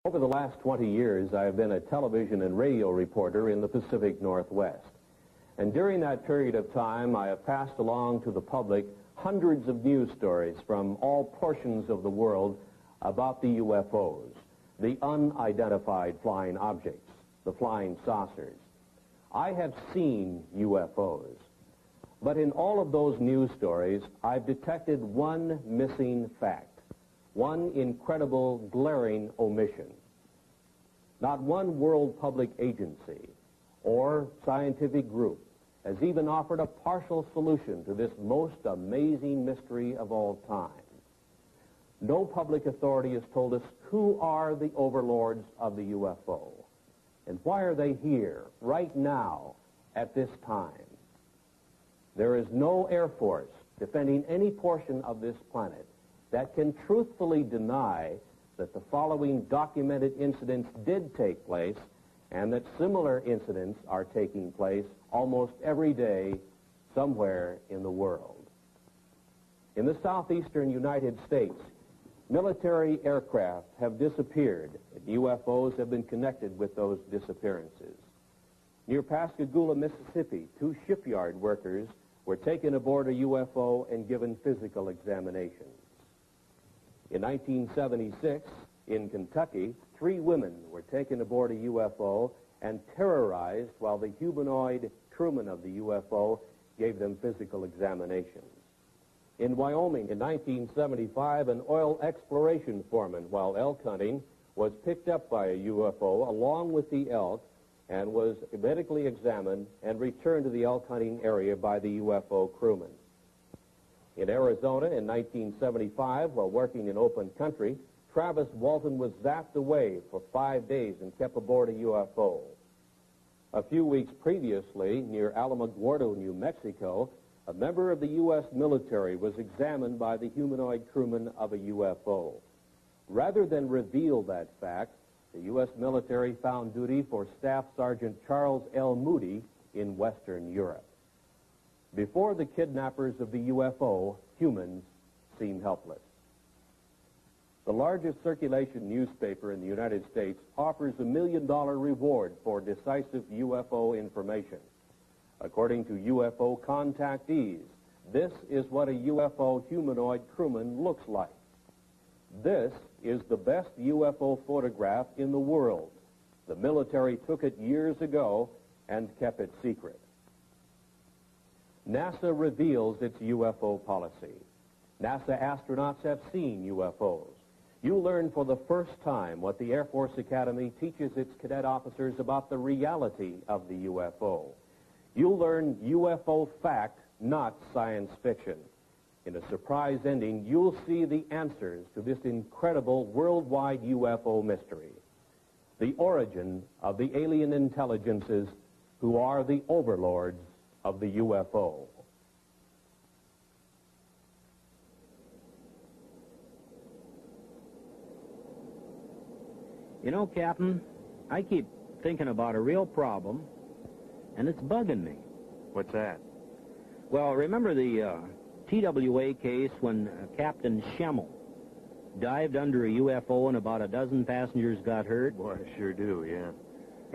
Over the last 20 years, I have been a television and radio reporter in the Pacific Northwest. And during that period of time, I have passed along to the public hundreds of news stories from all portions of the world about the UFOs, the unidentified flying objects, the flying saucers. I have seen UFOs, but in all of those news stories, I've detected one missing fact. One incredible, glaring omission. Not one world public agency or scientific group has even offered a partial solution to this most amazing mystery of all time. No public authority has told us who are the overlords of the UFO and why are they here right now at this time. There is no Air Force defending any portion of this planet that can truthfully deny that the following documented incidents did take place and that similar incidents are taking place almost every day somewhere in the world. In the southeastern United States, military aircraft have disappeared, and UFOs have been connected with those disappearances. Near Pascagoula, Mississippi, 2 shipyard workers were taken aboard a UFO and given physical examinations. In 1976, in Kentucky, 3 women were taken aboard a UFO and terrorized while the humanoid crewman of the UFO gave them physical examinations. In Wyoming, in 1975, an oil exploration foreman, while elk hunting, was picked up by a UFO along with the elk and was medically examined and returned to the elk hunting area by the UFO crewman. In Arizona in 1975, while working in open country, Travis Walton was zapped away for 5 days and kept aboard a UFO. A few weeks previously, near Alamogordo, New Mexico, a member of the U.S. military was examined by the humanoid crewman of a UFO. Rather than reveal that fact, the U.S. military found duty for Staff Sergeant Charles L. Moody in Western Europe. Before the kidnappers of the UFO, humans seem helpless. The largest circulation newspaper in the United States offers a $1 million reward for decisive UFO information. According to UFO contactees, this is what a UFO humanoid crewman looks like. This is the best UFO photograph in the world. The military took it years ago and kept it secret. NASA reveals its UFO policy. NASA astronauts have seen UFOs. You'll learn for the first time what the Air Force Academy teaches its cadet officers about the reality of the UFO. You'll learn UFO fact, not science fiction. In a surprise ending, you'll see the answers to this incredible worldwide UFO mystery. The origin of the alien intelligences who are the overlords of the UFO. You know, Captain, I keep thinking about a real problem, and it's bugging me. What's that? Well, remember the TWA case when Captain Schemmel dived under a UFO and about a dozen passengers got hurt? Boy, I sure do, yeah.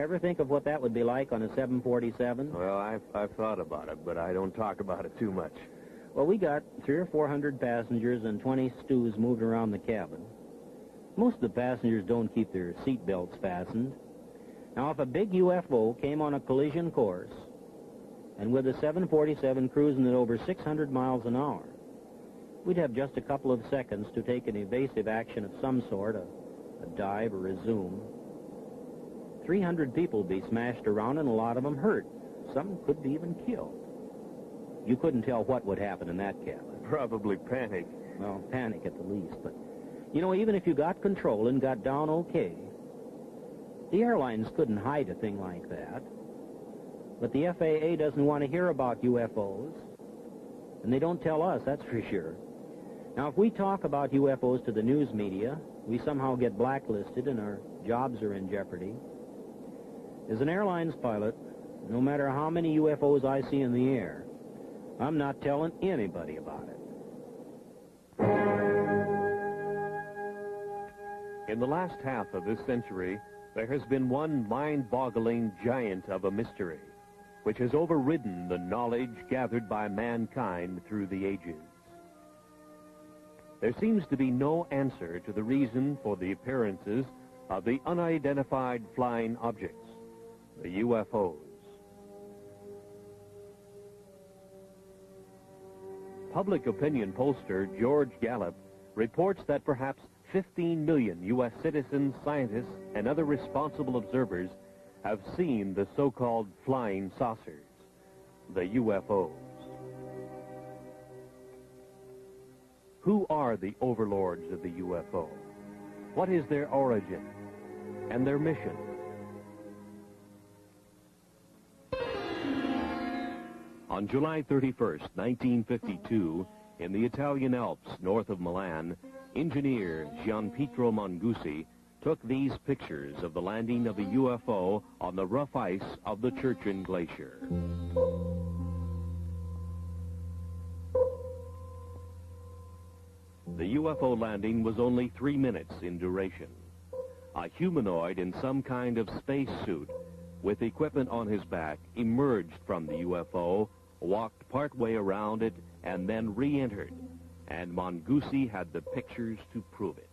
Ever think of what that would be like on a 747? Well, I've thought about it, but I don't talk about it too much. Well, we got 300 or 400 passengers and 20 stews moved around the cabin. Most of the passengers don't keep their seat belts fastened. Now, if a big UFO came on a collision course, and with a 747 cruising at over 600 miles an hour, we'd have just a couple of seconds to take an evasive action of some sort, a dive or a zoom. 300 people would be smashed around and a lot of them hurt. Some could be even killed. You couldn't tell what would happen in that cabin. Probably panic. Well, panic at the least, but you know, even if you got control and got down okay, the airlines couldn't hide a thing like that. But the FAA doesn't want to hear about UFOs, and they don't tell us, that's for sure. Now, if we talk about UFOs to the news media, we somehow get blacklisted and our jobs are in jeopardy. As an airlines pilot, no matter how many UFOs I see in the air, I'm not telling anybody about it. In the last half of this century, there has been one mind-boggling giant of a mystery, which has overridden the knowledge gathered by mankind through the ages. There seems to be no answer to the reason for the appearances of the unidentified flying objects, the UFOs. Public opinion pollster George Gallup reports that perhaps 15 million U.S. citizens, scientists, and other responsible observers have seen the so-called flying saucers, the UFOs. Who are the overlords of the UFO? What is their origin and their mission? On July 31st, 1952, in the Italian Alps north of Milan, engineer Gianpietro Mongusi took these pictures of the landing of a UFO on the rough ice of the Churchill Glacier. The UFO landing was only 3 minutes in duration. A humanoid in some kind of space suit with equipment on his back emerged from the UFO, walked partway around it, and then re-entered, and Mongusi had the pictures to prove it.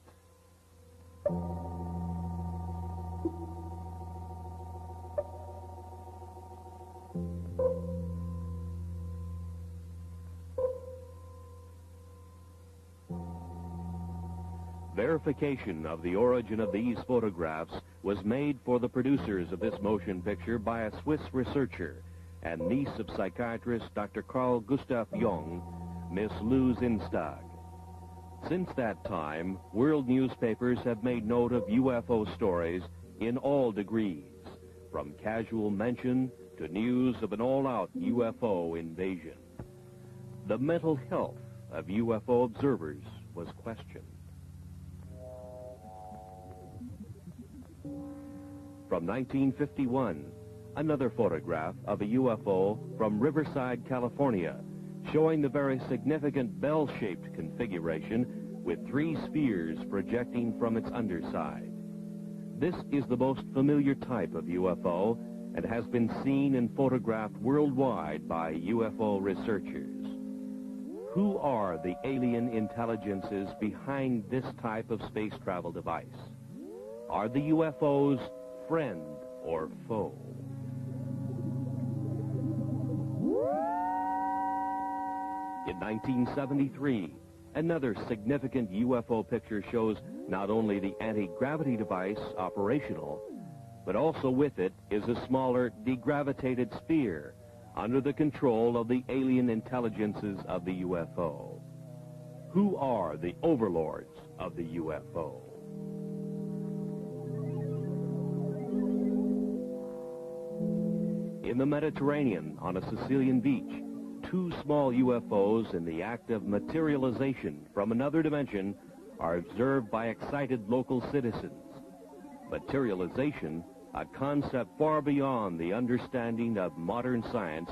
Verification of the origin of these photographs was made for the producers of this motion picture by a Swiss researcher and niece of psychiatrist Dr. Carl Gustav Jung, Miss Lou Zinstag. Since that time, world newspapers have made note of UFO stories in all degrees, from casual mention to news of an all-out UFO invasion. The mental health of UFO observers was questioned. From 1951, another photograph of a UFO from Riverside, California, showing the very significant bell-shaped configuration with 3 spheres projecting from its underside. This is the most familiar type of UFO and has been seen and photographed worldwide by UFO researchers. Who are the alien intelligences behind this type of space travel device? Are the UFOs friend or foe? In 1973, another significant UFO picture shows not only the anti-gravity device operational, but also with it is a smaller degravitated sphere under the control of the alien intelligences of the UFO. Who are the overlords of the UFO? In the Mediterranean, on a Sicilian beach, 2 small UFOs in the act of materialization from another dimension are observed by excited local citizens. Materialization, a concept far beyond the understanding of modern science,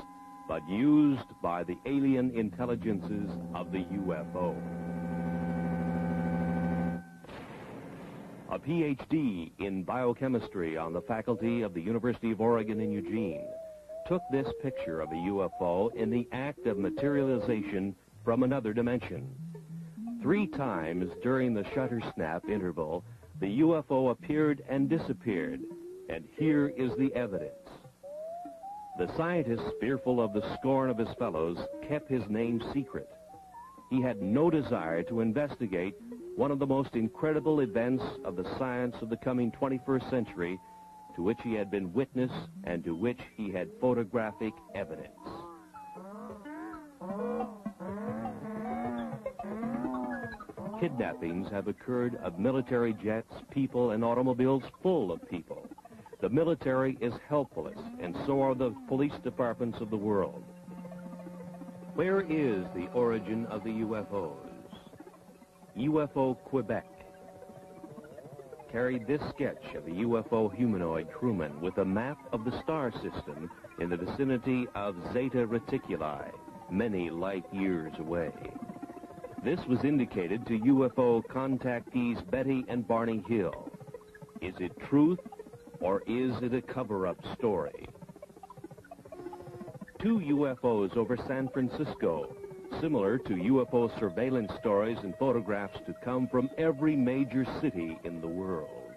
but used by the alien intelligences of the UFO. A PhD in biochemistry on the faculty of the University of Oregon in Eugene took this picture of a UFO in the act of materialization from another dimension. 3 times during the shutter snap interval, the UFO appeared and disappeared, and here is the evidence. The scientist, fearful of the scorn of his fellows, kept his name secret. He had no desire to investigate one of the most incredible events of the science of the coming 21st century, to which he had been witness and to which he had photographic evidence. Kidnappings have occurred of military jets, people, and automobiles full of people. The military is helpless, and so are the police departments of the world. Where is the origin of the UFOs? UFO Quebec carried this sketch of a UFO humanoid crewman with a map of the star system in the vicinity of Zeta Reticuli, many light years away. This was indicated to UFO contactees Betty and Barney Hill. Is it truth, or is it a cover-up story? 2 UFOs over San Francisco, similar to UFO surveillance stories and photographs to come from every major city in the world.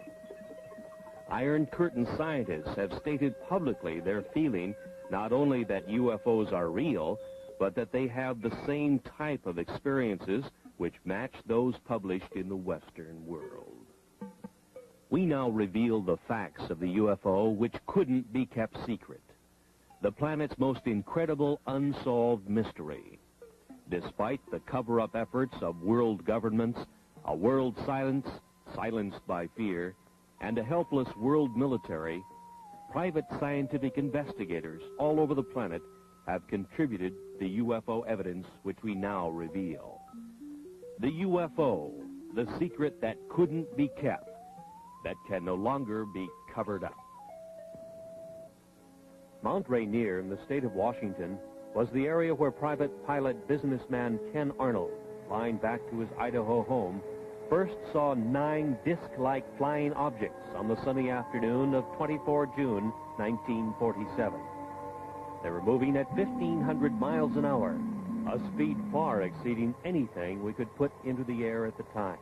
Iron Curtain scientists have stated publicly their feeling not only that UFOs are real, but that they have the same type of experiences which match those published in the Western world. We now reveal the facts of the UFO which couldn't be kept secret. The planet's most incredible unsolved mystery. Despite the cover-up efforts of world governments, a world silenced by fear, and a helpless world military, private scientific investigators all over the planet have contributed the UFO evidence which we now reveal. The UFO, the secret that couldn't be kept, that can no longer be covered up. Mount Rainier in the state of Washington was the area where private pilot businessman Ken Arnold, flying back to his Idaho home, first saw 9 disc-like flying objects on the sunny afternoon of 24 June 1947. They were moving at 1,500 miles an hour, a speed far exceeding anything we could put into the air at the time.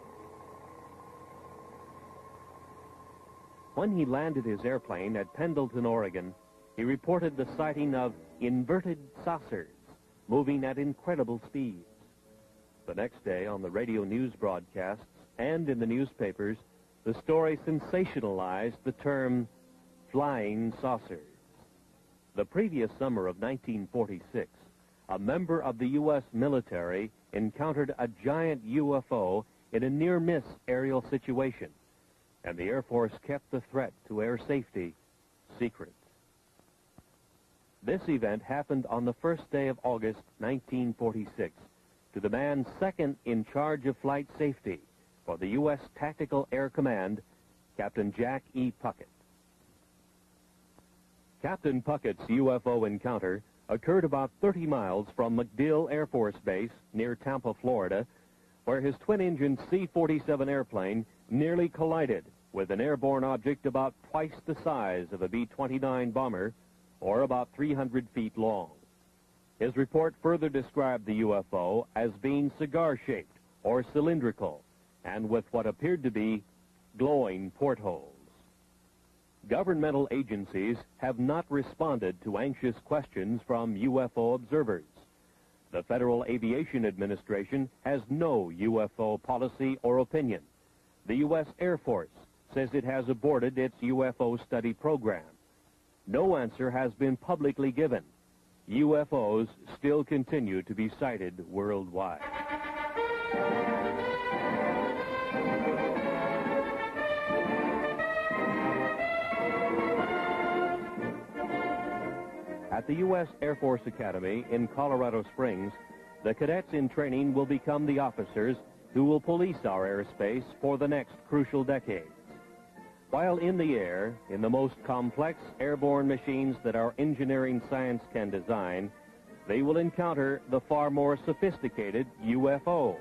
When he landed his airplane at Pendleton, Oregon, he reported the sighting of inverted saucers moving at incredible speeds. The next day, on the radio news broadcasts and in the newspapers, the story sensationalized the term flying saucers. The previous summer of 1946, a member of the U.S. military encountered a giant UFO in a near-miss aerial situation, and the Air Force kept the threat to air safety secret. This event happened on the first day of August 1946 to the man second in charge of flight safety for the U.S. Tactical Air Command, Captain Jack E. Puckett. Captain Puckett's UFO encounter occurred about 30 miles from MacDill Air Force Base near Tampa, Florida, where his twin-engine C-47 airplane nearly collided with an airborne object about twice the size of a B-29 bomber, or about 300 feet long. His report further described the UFO as being cigar-shaped or cylindrical, and with what appeared to be glowing portholes. Governmental agencies have not responded to anxious questions from UFO observers. The Federal Aviation Administration has no UFO policy or opinion. The U.S. Air Force says it has aborted its UFO study program. No answer has been publicly given. UFOs still continue to be sighted worldwide. At the U.S. Air Force Academy in Colorado Springs, the cadets in training will become the officers who will police our airspace for the next crucial decades. While in the air, in the most complex airborne machines that our engineering science can design, they will encounter the far more sophisticated UFO,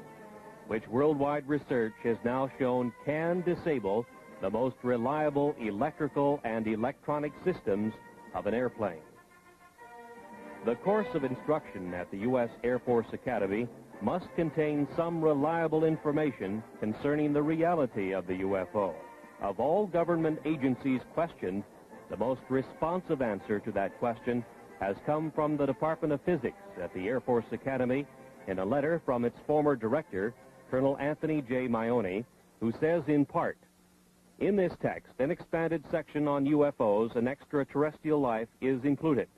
which worldwide research has now shown can disable the most reliable electrical and electronic systems of an airplane. The course of instruction at the U.S. Air Force Academy must contain some reliable information concerning the reality of the UFO. Of all government agencies questioned, the most responsive answer to that question has come from the Department of Physics at the Air Force Academy in a letter from its former director, Colonel Anthony J. Maione, who says in part, "In this text, an expanded section on UFOs and extraterrestrial life is included.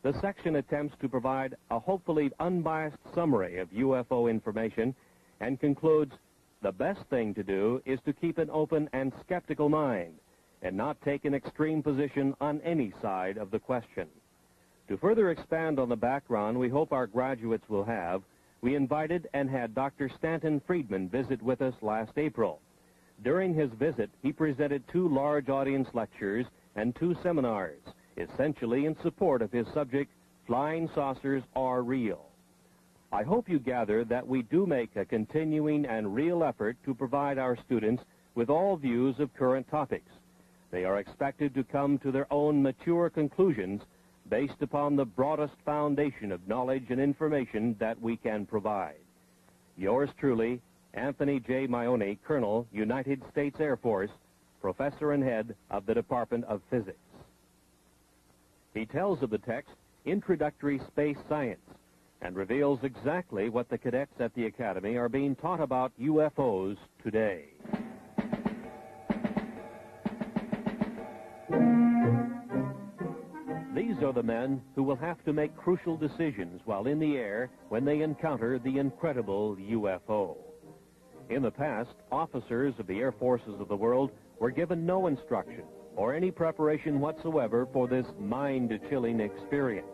The section attempts to provide a hopefully unbiased summary of UFO information and concludes, the best thing to do is to keep an open and skeptical mind and not take an extreme position on any side of the question." To further expand on the background we hope our graduates will have, we invited and had Dr. Stanton Friedman visit with us last April. During his visit, he presented 2 large audience lectures and 2 seminars, essentially in support of his subject, Flying Saucers Are Real. I hope you gather that we do make a continuing and real effort to provide our students with all views of current topics. They are expected to come to their own mature conclusions based upon the broadest foundation of knowledge and information that we can provide. Yours truly, Anthony J. Maione, Colonel, United States Air Force, Professor and Head of the Department of Physics. He tells of the text, Introductory Space Science, and reveals exactly what the cadets at the Academy are being taught about UFOs today. These are the men who will have to make crucial decisions while in the air when they encounter the incredible UFO. In the past, officers of the air forces of the world were given no instruction or any preparation whatsoever for this mind-chilling experience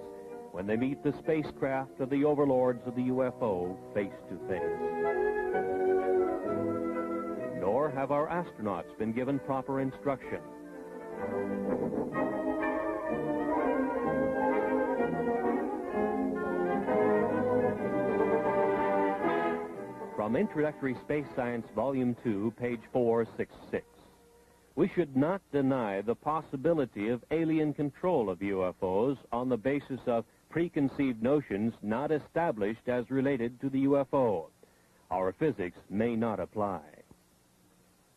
when they meet the spacecraft of the overlords of the UFO face to face. Nor have our astronauts been given proper instruction. From Introductory Space Science, Volume 2, page 466. We should not deny the possibility of alien control of UFOs on the basis of preconceived notions not established as related to the UFO. Our physics may not apply.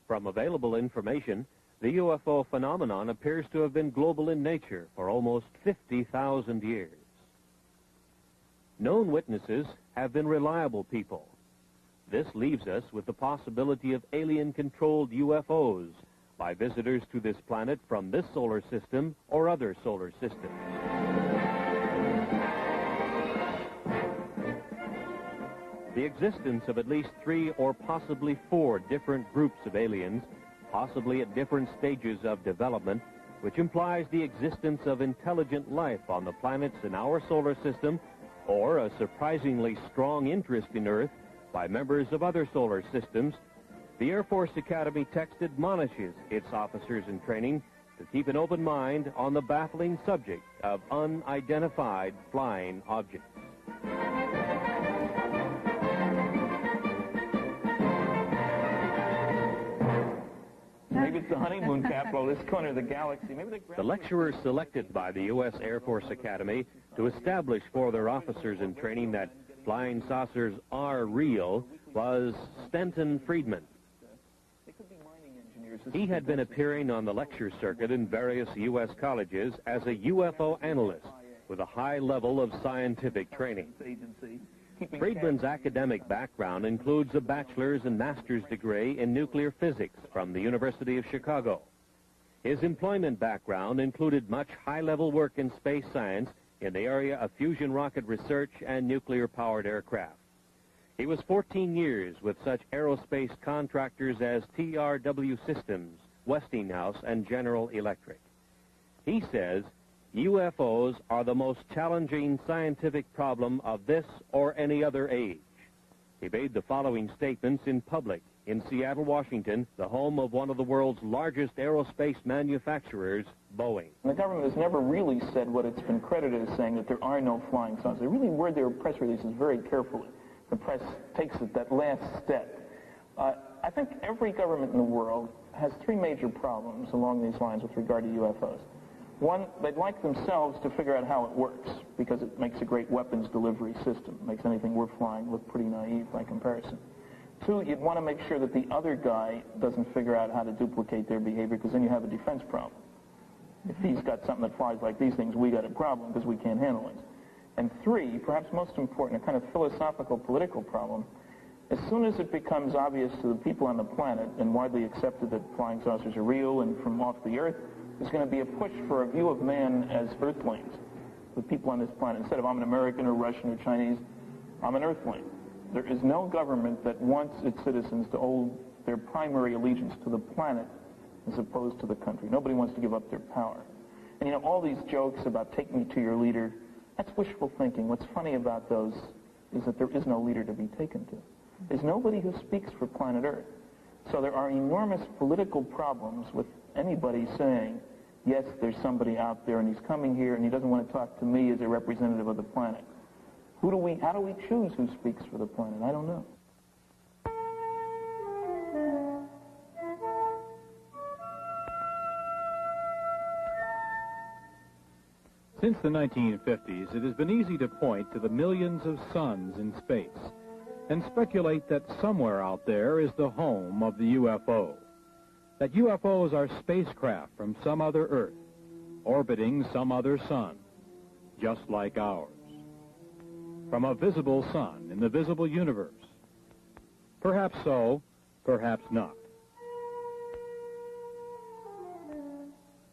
From available information, the UFO phenomenon appears to have been global in nature for almost 50,000 years. Known witnesses have been reliable people. This leaves us with the possibility of alien-controlled UFOs by visitors to this planet from this solar system or other solar systems. The existence of at least 3 or possibly 4 different groups of aliens, possibly at different stages of development, which implies the existence of intelligent life on the planets in our solar system, or a surprisingly strong interest in Earth by members of other solar systems, the Air Force Academy text admonishes its officers in training to keep an open mind on the baffling subject of unidentified flying objects. Maybe it's the honeymoon capital of this corner of the galaxy. Maybe the lecturers selected by the U.S. Air Force Academy to establish for their officers in training that flying saucers are real was Stenton Friedman. He had been appearing on the lecture circuit in various U.S. colleges as a UFO analyst with a high level of scientific training. Friedman's academic background includes a bachelor's and master's degree in nuclear physics from the University of Chicago. His employment background included much high-level work in space science in the area of fusion rocket research and nuclear-powered aircraft. He was 14 years with such aerospace contractors as TRW Systems, Westinghouse, and General Electric. He says UFOs are the most challenging scientific problem of this or any other age. He made the following statements in public in Seattle, Washington, the home of one of the world's largest aerospace manufacturers, Boeing. The government has never really said what it's been credited as saying, that there are no flying saucers. They really word their press releases very carefully. The press takes it that last step. I think every government in the world has 3 major problems along these lines with regard to UFOs. One, they'd like themselves to figure out how it works, because it makes a great weapons delivery system. It makes anything worth flying look pretty naive by comparison. 2, you'd want to make sure that the other guy doesn't figure out how to duplicate their behavior, because then you have a defense problem. If he's got something that flies like these things, we got a problem because we can't handle it. And 3, perhaps most important, a kind of philosophical political problem. As soon as it becomes obvious to the people on the planet and widely accepted that flying saucers are real and from off the Earth, there's going to be a push for a view of man as Earthlings, the people on this planet. Instead of I'm an American or Russian or Chinese, I'm an Earthling. There is no government that wants its citizens to owe their primary allegiance to the planet as opposed to the country. Nobody wants to give up their power. And you know, all these jokes about take me to your leader, that's wishful thinking. What's funny about those is that there is no leader to be taken to. There's nobody who speaks for planet Earth. So there are enormous political problems with anybody saying, yes, there's somebody out there and he's coming here and he doesn't want to talk to me as a representative of the planet. How do we choose who speaks for the planet? I don't know. Since the 1950s, it has been easy to point to the millions of suns in space and speculate that somewhere out there is the home of the UFO. That UFOs are spacecraft from some other Earth, orbiting some other sun, just like ours. From a visible sun in the visible universe. Perhaps so, perhaps not.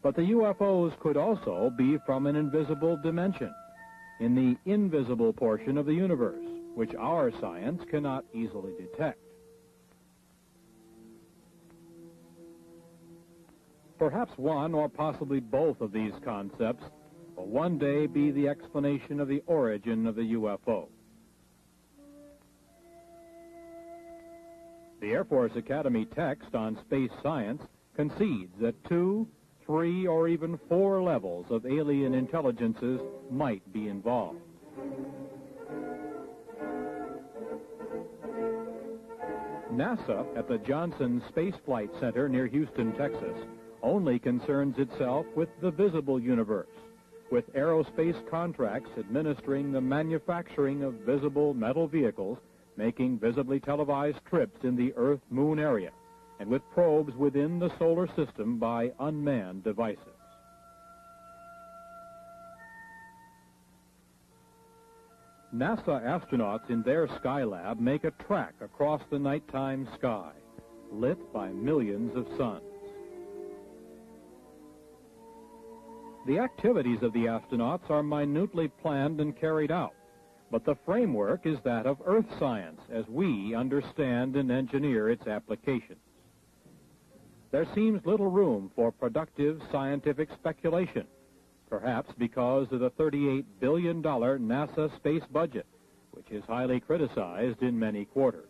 But the UFOs could also be from an invisible dimension, in the invisible portion of the universe, which our science cannot easily detect. Perhaps one or possibly both of these concepts will one day be the explanation of the origin of the UFO. The Air Force Academy text on space science concedes that 2, 3, or even 4 levels of alien intelligences might be involved. NASA at the Johnson Space Flight Center near Houston, Texas, only concerns itself with the visible universe, with aerospace contracts administering the manufacturing of visible metal vehicles, making visibly televised trips in the Earth-Moon area, and with probes within the solar system by unmanned devices. NASA astronauts in their Skylab make a track across the nighttime sky, lit by millions of suns. The activities of the astronauts are minutely planned and carried out, but the framework is that of Earth science as we understand and engineer its applications. There seems little room for productive scientific speculation, perhaps because of the $38 billion NASA space budget, which is highly criticized in many quarters.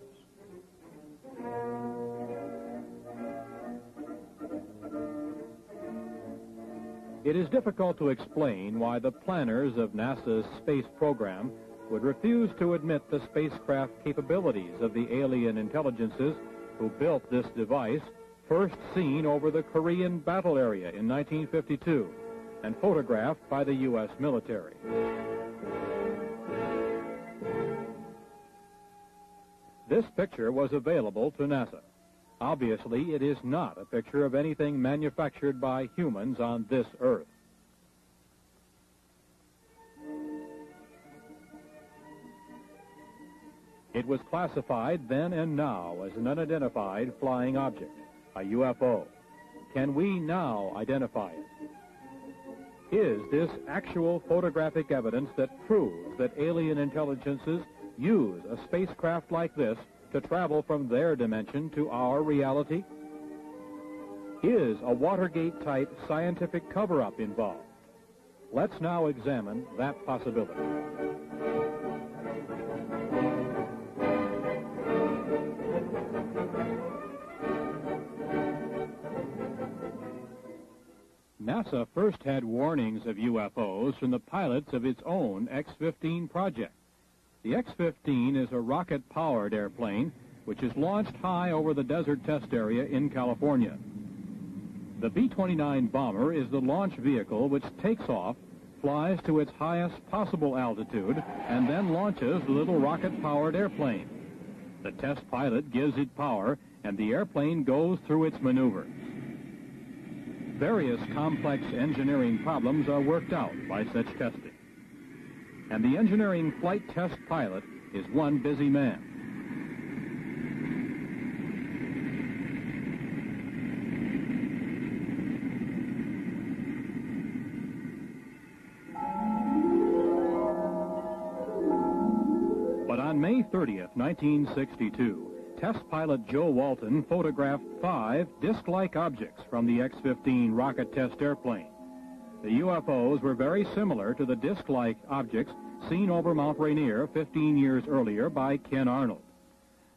It is difficult to explain why the planners of NASA's space program would refuse to admit the spacecraft capabilities of the alien intelligences who built this device, first seen over the Korean battle area in 1952 and photographed by the U.S. military. This picture was available to NASA. Obviously, it is not a picture of anything manufactured by humans on this Earth. It was classified then and now as an unidentified flying object, a UFO. Can we now identify it? Is this actual photographic evidence that proves that alien intelligences use a spacecraft like this to travel from their dimension to our reality? Is a Watergate-type scientific cover-up involved? Let's now examine that possibility. NASA first had warnings of UFOs from the pilots of its own X-15 project. The X-15 is a rocket-powered airplane which is launched high over the desert test area in California. The B-29 bomber is the launch vehicle which takes off, flies to its highest possible altitude, and then launches the little rocket-powered airplane. The test pilot gives it power, and the airplane goes through its maneuvers. Various complex engineering problems are worked out by such testing. And the engineering flight test pilot is one busy man. But on May 30th, 1962, test pilot Joe Walton photographed 5 disc-like objects from the X-15 rocket test airplane. The UFOs were very similar to the disc-like objects seen over Mount Rainier 15 years earlier by Ken Arnold.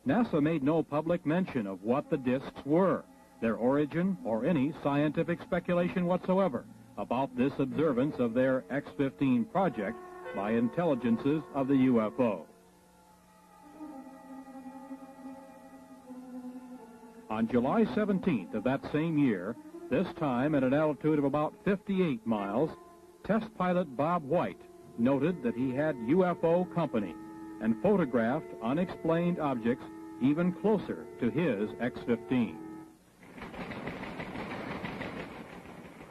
NASA made no public mention of what the discs were, their origin, or any scientific speculation whatsoever about this observance of their X-15 project by intelligences of the UFO. On July 17th of that same year, this time at an altitude of about 58 miles, test pilot Bob White noted that he had UFO company and photographed unexplained objects even closer to his X-15.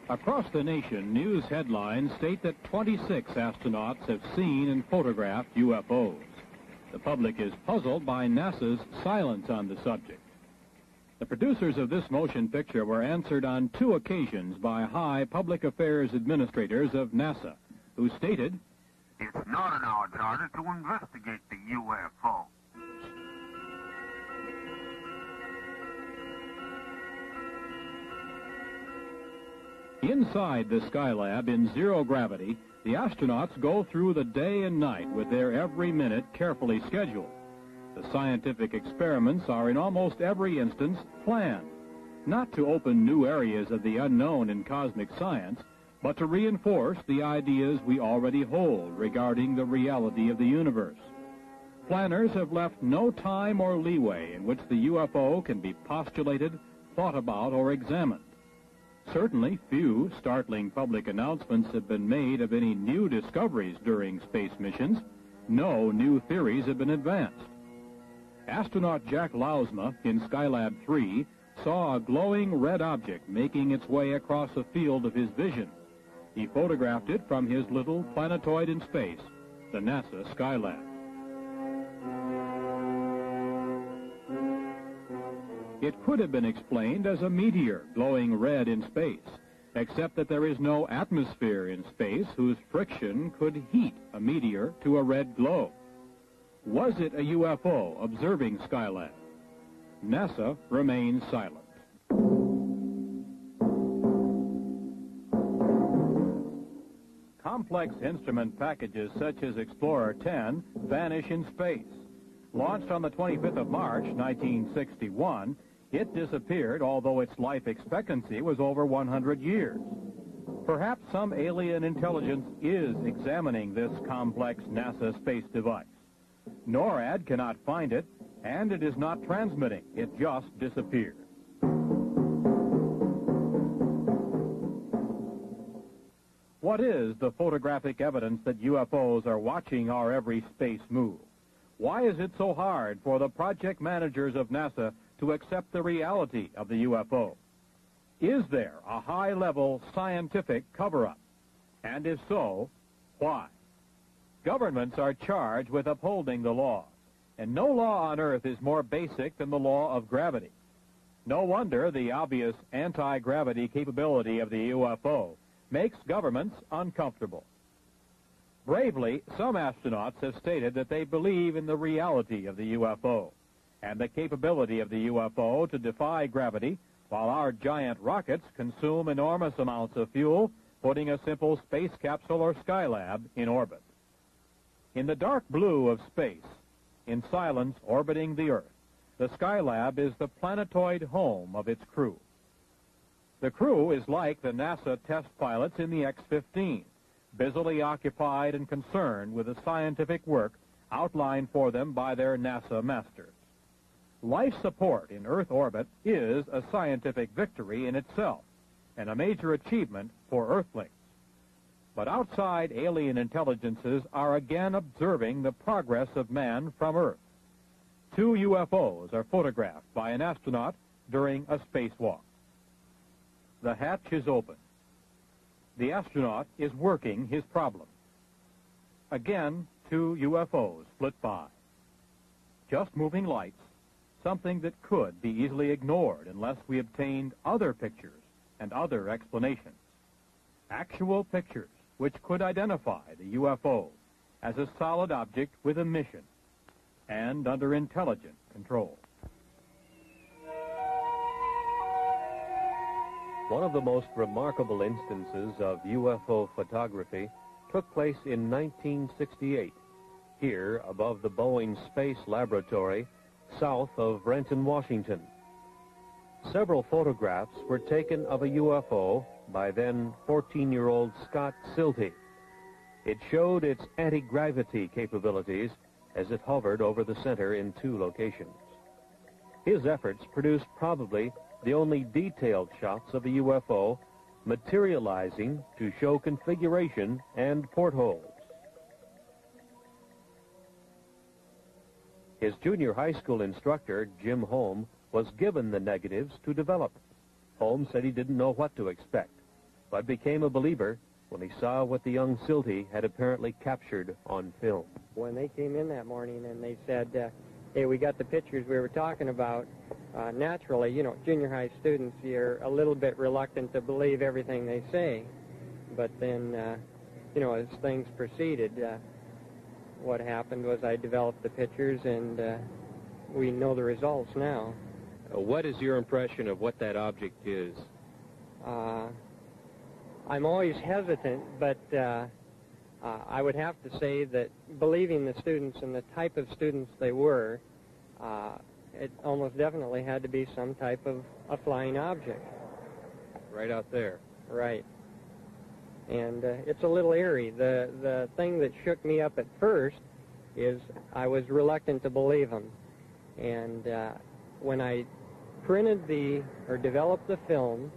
Across the nation, news headlines state that 26 astronauts have seen and photographed UFOs. The public is puzzled by NASA's silence on the subject. The producers of this motion picture were answered on 2 occasions by high public affairs administrators of NASA, who stated, "It's not in our charter to investigate the UFO." Inside the Skylab in zero gravity, the astronauts go through the day and night with their every minute carefully scheduled. The scientific experiments are in almost every instance planned, not to open new areas of the unknown in cosmic science, but to reinforce the ideas we already hold regarding the reality of the universe. Planners have left no time or leeway in which the UFO can be postulated, thought about, or examined. Certainly, few startling public announcements have been made of any new discoveries during space missions. No new theories have been advanced. Astronaut Jack Lausma in Skylab 3 saw a glowing red object making its way across a field of his vision. He photographed it from his little planetoid in space, the NASA Skylab. It could have been explained as a meteor glowing red in space, except that there is no atmosphere in space whose friction could heat a meteor to a red glow. Was it a UFO observing Skylab? NASA remains silent. Complex instrument packages such as Explorer 10 vanish in space. Launched on the 25th of March, 1961, it disappeared, although its life expectancy was over 100 years. Perhaps some alien intelligence is examining this complex NASA space device. NORAD cannot find it, and it is not transmitting. It just disappeared. What is the photographic evidence that UFOs are watching our every space move? Why is it so hard for the project managers of NASA to accept the reality of the UFO? Is there a high-level scientific cover-up? And if so, why? Governments are charged with upholding the law, and no law on Earth is more basic than the law of gravity. No wonder the obvious anti-gravity capability of the UFO makes governments uncomfortable. Bravely, some astronauts have stated that they believe in the reality of the UFO and the capability of the UFO to defy gravity while our giant rockets consume enormous amounts of fuel, putting a simple space capsule or Skylab in orbit. In the dark blue of space, in silence orbiting the Earth, the Skylab is the planetoid home of its crew. The crew is like the NASA test pilots in the X-15, busily occupied and concerned with the scientific work outlined for them by their NASA masters. Life support in Earth orbit is a scientific victory in itself and a major achievement for Earthlings. But outside alien intelligences are again observing the progress of man from Earth. 2 UFOs are photographed by an astronaut during a spacewalk. The hatch is open. The astronaut is working his problem. Again, 2 UFOs flit by. Just moving lights, something that could be easily ignored unless we obtained other pictures and other explanations. Actual pictures which could identify the UFO as a solid object with a mission and under intelligent control. One of the most remarkable instances of UFO photography took place in 1968, here above the Boeing Space Laboratory, south of Renton, Washington. Several photographs were taken of a UFO by then 14-year-old Scott Silty. It showed its anti-gravity capabilities as it hovered over the center in 2 locations. His efforts produced probably the only detailed shots of a UFO materializing to show configuration and portholes. His junior high school instructor, Jim Holm, was given the negatives to develop. Holm said he didn't know what to expect, but became a believer when he saw what the young Silty had apparently captured on film. When they came in that morning and they said, hey, we got the pictures we were talking about, naturally, you know, junior high students, you're a little bit reluctant to believe everything they say. But then, you know, as things proceeded, what happened was I developed the pictures, and we know the results now. What is your impression of what that object is? I'm always hesitant, but I would have to say that believing the students and the type of students they were, it almost definitely had to be some type of a flying object. Right out there. Right. And it's a little eerie. The thing that shook me up at first is I was reluctant to believe them. And when I printed or developed the film,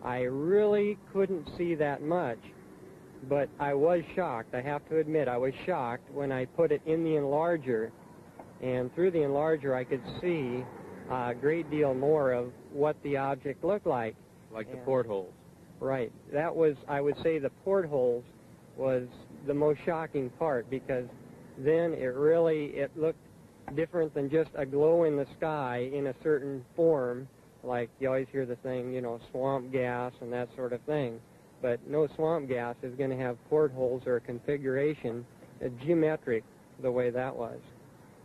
I really couldn't see that much. But I was shocked. I have to admit, I was shocked when I put it in the enlarger. And through the enlarger, I could see a great deal more of what the object looked like. Like the portholes. Right. That was, I would say, the portholes was the most shocking part, because then it looked different than just a glow in the sky in a certain form, like you always hear the thing, you know, swamp gas and that sort of thing. But no swamp gas is going to have portholes or a configuration geometric the way that was.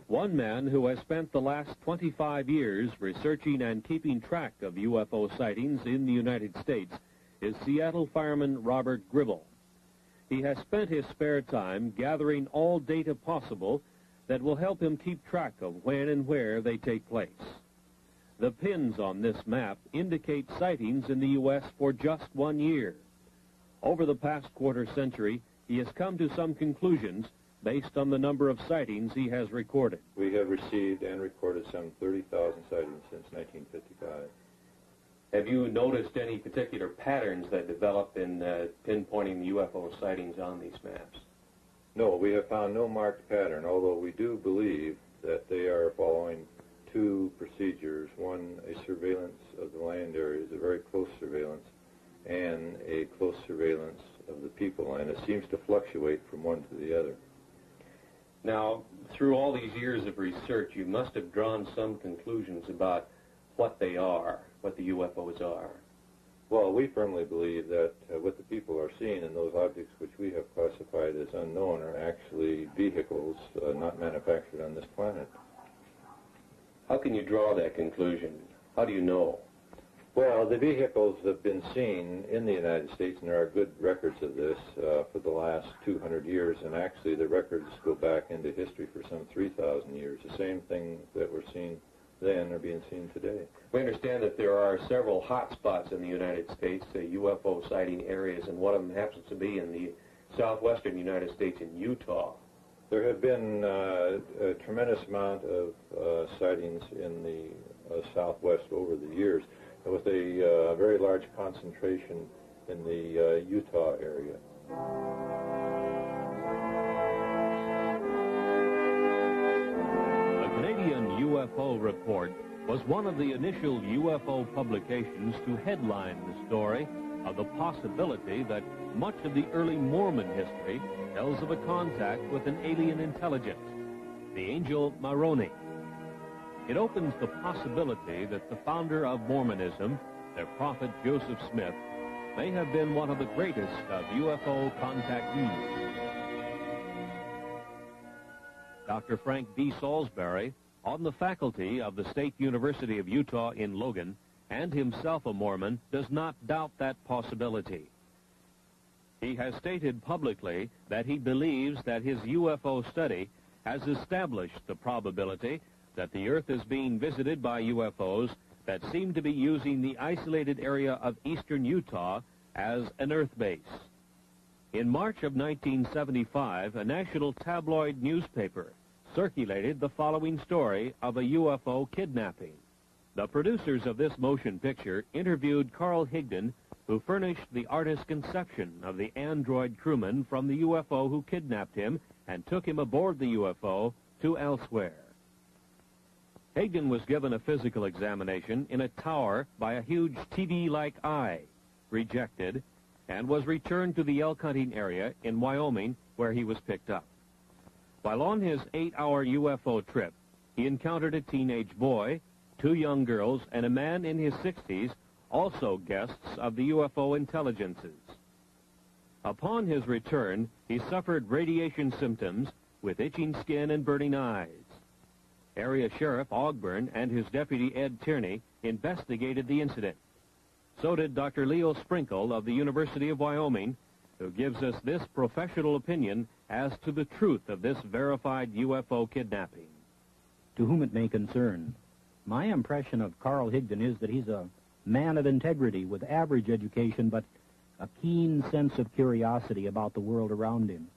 One man who has spent the last 25 years researching and keeping track of UFO sightings in the United States is Seattle fireman Robert Gribble. He has spent his spare time gathering all data possible that will help him keep track of when and where they take place. The pins on this map indicate sightings in the U.S. for just 1 year. Over the past quarter century, he has come to some conclusions based on the number of sightings he has recorded. We have received and recorded some 30,000 sightings since 1955. Have you noticed any particular patterns that develop in pinpointing the UFO sightings on these maps? No, we have found no marked pattern, although we do believe that they are following 2 procedures. One, a surveillance of the land areas, a very close surveillance, and a close surveillance of the people, and it seems to fluctuate from one to the other. Now, through all these years of research, you must have drawn some conclusions about what they are, what the UFOs are. Well, we firmly believe that what the people are seeing in those objects which we have classified as unknown are actually vehicles not manufactured on this planet. How can you draw that conclusion? How do you know? Well, the vehicles have been seen in the United States, and there are good records of this for the last 200 years, and actually the records go back into history for some 3,000 years. The same things that were seen then are being seen today. We understand that there are several hot spots in the United States, UFO sighting areas, and one of them happens to be in the southwestern United States in Utah. There have been a tremendous amount of sightings in the southwest over the years, with a very large concentration in the Utah area. The Canadian UFO Report was one of the initial UFO publications to headline the story of the possibility that much of the early Mormon history tells of a contact with an alien intelligence, the angel Moroni. It opens the possibility that the founder of Mormonism, their prophet Joseph Smith, may have been one of the greatest of UFO contactees. Dr. Frank D. Salisbury, on the faculty of the State University of Utah in Logan, and himself a Mormon, does not doubt that possibility. He has stated publicly that he believes that his UFO study has established the probability that the Earth is being visited by UFOs that seem to be using the isolated area of eastern Utah as an Earth base. In March of 1975, a national tabloid newspaper circulated the following story of a UFO kidnapping. The producers of this motion picture interviewed Carl Higdon, who furnished the artist's conception of the android crewman from the UFO who kidnapped him and took him aboard the UFO to elsewhere. Higdon was given a physical examination in a tower by a huge TV-like eye, rejected, and was returned to the elk hunting area in Wyoming, where he was picked up. While on his 8-hour UFO trip, he encountered a teenage boy, 2 young girls, and a man in his 60s, also guests of the UFO intelligences. Upon his return, he suffered radiation symptoms with itching skin and burning eyes. Area Sheriff Ogburn and his deputy Ed Tierney investigated the incident. So did Dr. Leo Sprinkle of the University of Wyoming, who gives us this professional opinion as to the truth of this verified UFO kidnapping. To whom it may concern, my impression of Carl Higdon is that he's a man of integrity with average education, but a keen sense of curiosity about the world around him.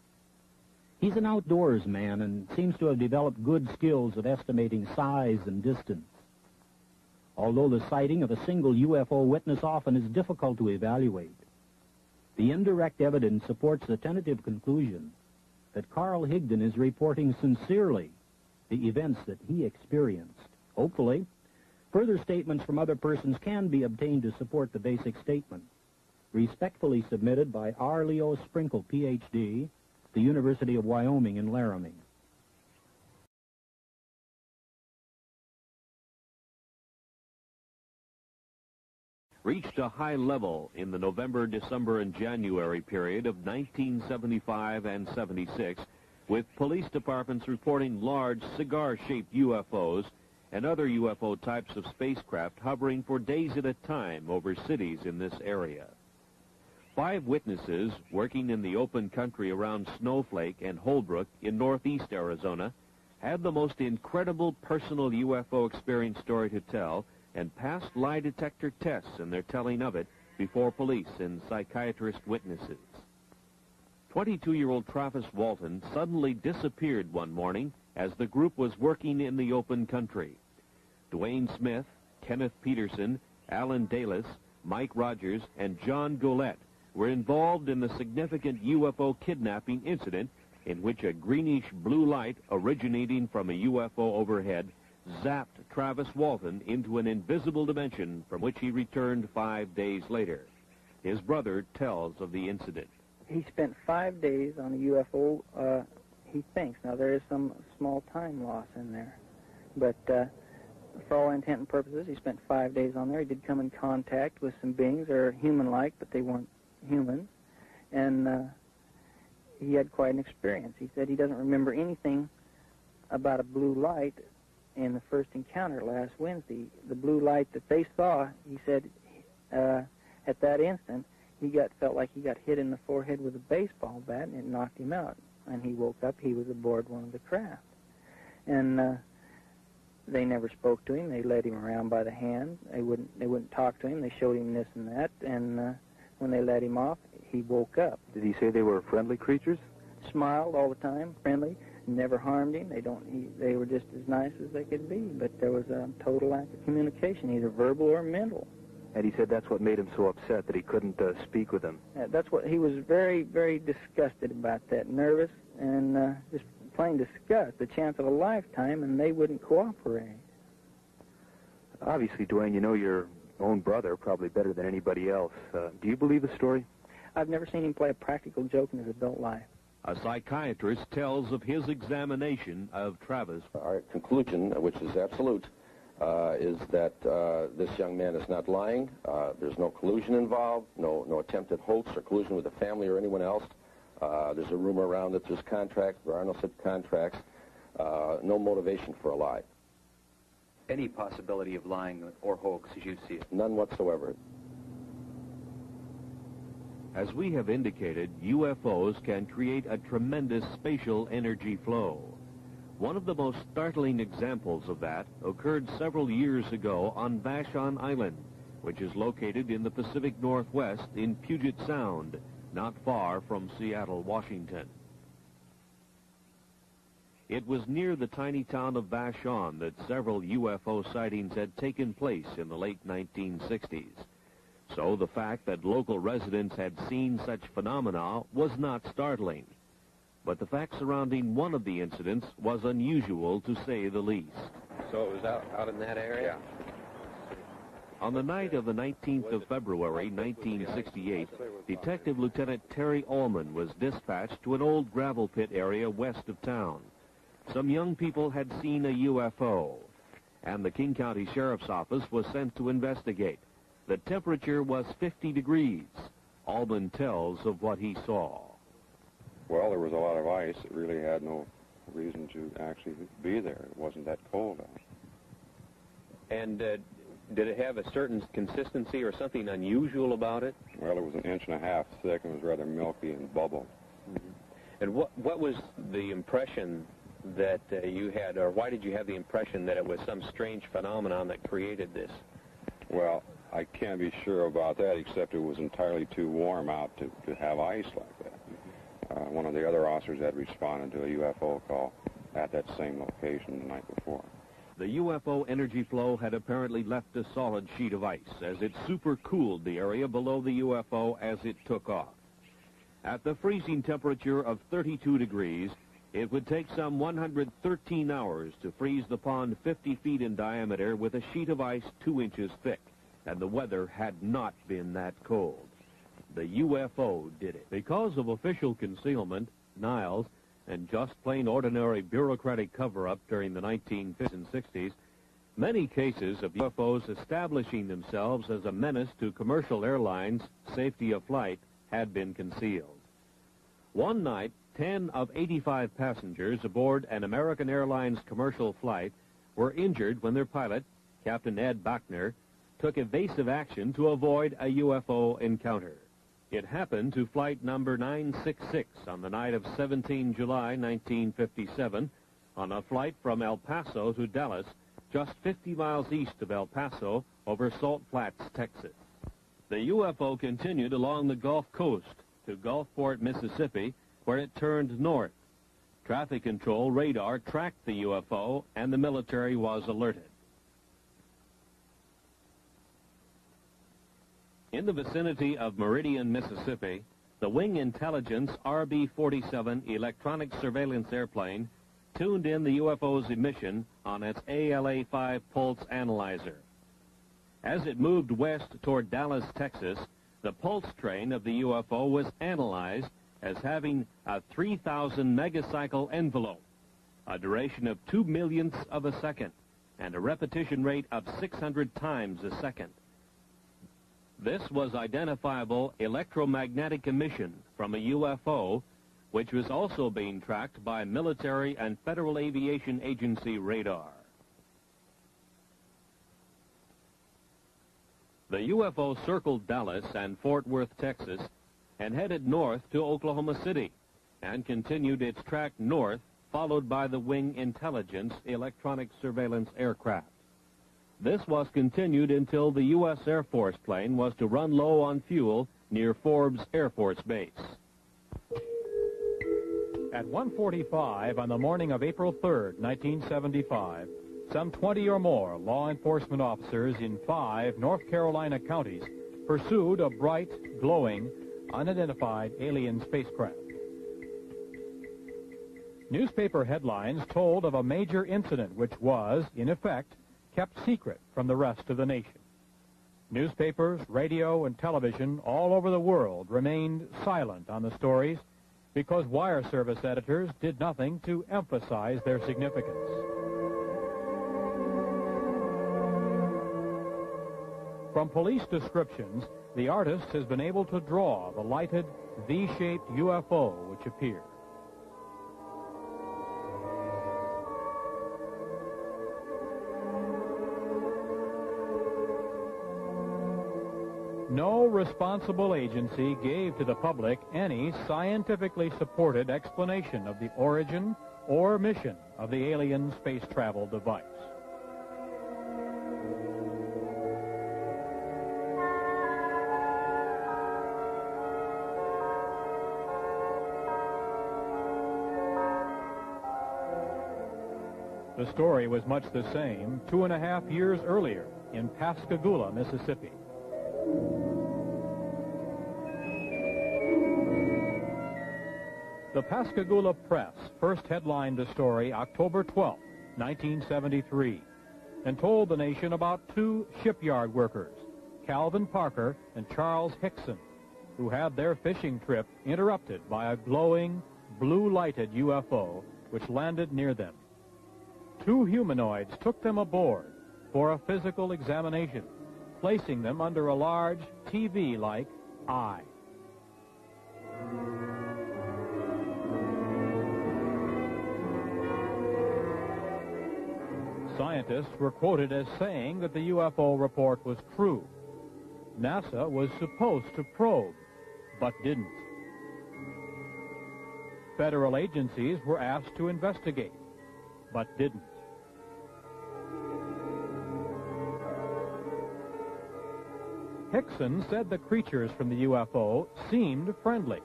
He's an outdoors man and seems to have developed good skills of estimating size and distance. Although the sighting of a single UFO witness often is difficult to evaluate, the indirect evidence supports the tentative conclusion that Carl Higdon is reporting sincerely the events that he experienced. Hopefully, further statements from other persons can be obtained to support the basic statement. Respectfully submitted by R. Leo Sprinkle, Ph.D., the University of Wyoming in Laramie. Reached a high level in the November, December, and January period of 1975 and 76, with police departments reporting large cigar-shaped UFOs and other UFO types of spacecraft hovering for days at a time over cities in this area. 5 witnesses working in the open country around Snowflake and Holbrook in northeast Arizona had the most incredible personal UFO experience story to tell and passed lie detector tests in their telling of it before police and psychiatrist witnesses. 22-year-old Travis Walton suddenly disappeared one morning as the group was working in the open country. Dwayne Smith, Kenneth Peterson, Alan Dalis, Mike Rogers, and John Golette were involved in the significant UFO kidnapping incident in which a greenish blue light originating from a UFO overhead zapped Travis Walton into an invisible dimension from which he returned 5 days later. His brother tells of the incident. He spent 5 days on a UFO, he thinks. Now, there is some small time loss in there. But for all intent and purposes, he spent 5 days on there. He did come in contact with some beings that are human-like, but they weren't human. And he had quite an experience. He said he doesn't remember anything about a blue light in the first encounter last Wednesday. The blue light that they saw, he said, at that instant, he felt like he got hit in the forehead with a baseball bat, and it knocked him out. And he woke up, he was aboard one of the craft. And they never spoke to him. They led him around by the hand. They wouldn't talk to him. They showed him this and that. And when they let him off, he woke up. Did he say they were friendly creatures? Smiled all the time, friendly, never harmed him. They were just as nice as they could be. But there was a total lack of communication, either verbal or mental. And he said that's what made him so upset, that he couldn't speak with them. That's what he was very, very disgusted about that, nervous and just plain disgust, the chance of a lifetime, and they wouldn't cooperate. Obviously, Dwayne, you know your own brother probably better than anybody else. Do you believe the story? I've never seen him play a practical joke in his adult life. A psychiatrist tells of his examination of Travis. Our conclusion, which is absolute, is that this young man is not lying. There's no collusion involved, no attempted hoax or collusion with the family or anyone else. There's a rumor around that there's contracts. There are no such contracts. No motivation for a lie. Any possibility of lying or hoax as you see it? None whatsoever. As we have indicated, UFOs can create a tremendous spatial energy flow. One of the most startling examples of that occurred several years ago on Vashon Island, which is located in the Pacific Northwest in Puget Sound, not far from Seattle, Washington. It was near the tiny town of Vashon that several UFO sightings had taken place in the late 1960s. So the fact that local residents had seen such phenomena was not startling. But the fact surrounding one of the incidents was unusual, to say the least. So it was out in that area? Yeah. On the night of the 19th of February, 1968, Detective Lieutenant Terry Ullman was dispatched to an old gravel pit area west of town. Some young people had seen a UFO, and the King County Sheriff's Office was sent to investigate. The temperature was 50 degrees. Ullman tells of what he saw. Well, there was a lot of ice. It really had no reason to actually be there. It wasn't that cold out. And did it have a certain consistency or something unusual about it? Well, it was 1.5 inches thick and was rather milky and bubbled. Mm-hmm. And what was the impression that you had, or why did you have the impression that it was some strange phenomenon that created this? Well, I can't be sure about that, except it was entirely too warm out to have ice like that. One of the other officers had responded to a UFO call at that same location the night before. The UFO energy flow had apparently left a solid sheet of ice as it supercooled the area below the UFO as it took off. At the freezing temperature of 32 degrees, it would take some 113 hours to freeze the pond 50 feet in diameter with a sheet of ice 2 inches thick, and the weather had not been that cold. The UFO did it. Because of official concealment, denials, and just plain ordinary bureaucratic cover-up during the 1950s and 60s, many cases of UFOs establishing themselves as a menace to commercial airlines' safety of flight had been concealed. One night, 10 of 85 passengers aboard an American Airlines commercial flight were injured when their pilot, Captain Ed Bachner, took evasive action to avoid a UFO encounter. It happened to flight number 966 on the night of 17 July 1957 on a flight from El Paso to Dallas, just 50 miles east of El Paso over Salt Flats, Texas. The UFO continued along the Gulf Coast to Gulfport, Mississippi, where it turned north. Traffic control radar tracked the UFO, and the military was alerted. In the vicinity of Meridian, Mississippi, the Wing Intelligence RB-47 electronic surveillance airplane tuned in the UFO's emission on its ALA-5 pulse analyzer. As it moved west toward Dallas, Texas, the pulse train of the UFO was analyzed as having a 3,000 megacycle envelope, a duration of 2 millionths of a second, and a repetition rate of 600 times a second. This was identifiable electromagnetic emission from a UFO, which was also being tracked by military and Federal Aviation Agency radar. The UFO circled Dallas and Fort Worth, Texas, and headed north to Oklahoma City, and continued its track north, followed by the Wing Intelligence electronic surveillance aircraft. This was continued until the U.S. Air Force plane was to run low on fuel near Forbes Air Force Base. At 1:45 on the morning of April 3rd, 1975, some 20 or more law enforcement officers in 5 North Carolina counties pursued a bright, glowing, unidentified alien spacecraft. Newspaper headlines told of a major incident which was, in effect, kept secret from the rest of the nation. Newspapers, radio, and television all over the world remained silent on the stories because wire service editors did nothing to emphasize their significance. From police descriptions, the artist has been able to draw the lighted V-shaped UFO which appeared. No responsible agency gave to the public any scientifically supported explanation of the origin or mission of the alien space travel device. The story was much the same 2.5 years earlier in Pascagoula, Mississippi. The Pascagoula Press first headlined the story October 12, 1973, and told the nation about two shipyard workers, Calvin Parker and Charles Hickson, who had their fishing trip interrupted by a glowing, blue-lighted UFO which landed near them. Two humanoids took them aboard for a physical examination, placing them under a large TV-like eye. Scientists were quoted as saying that the UFO report was true. NASA was supposed to probe, but didn't. Federal agencies were asked to investigate, but didn't. Hickson said the creatures from the UFO seemed friendly,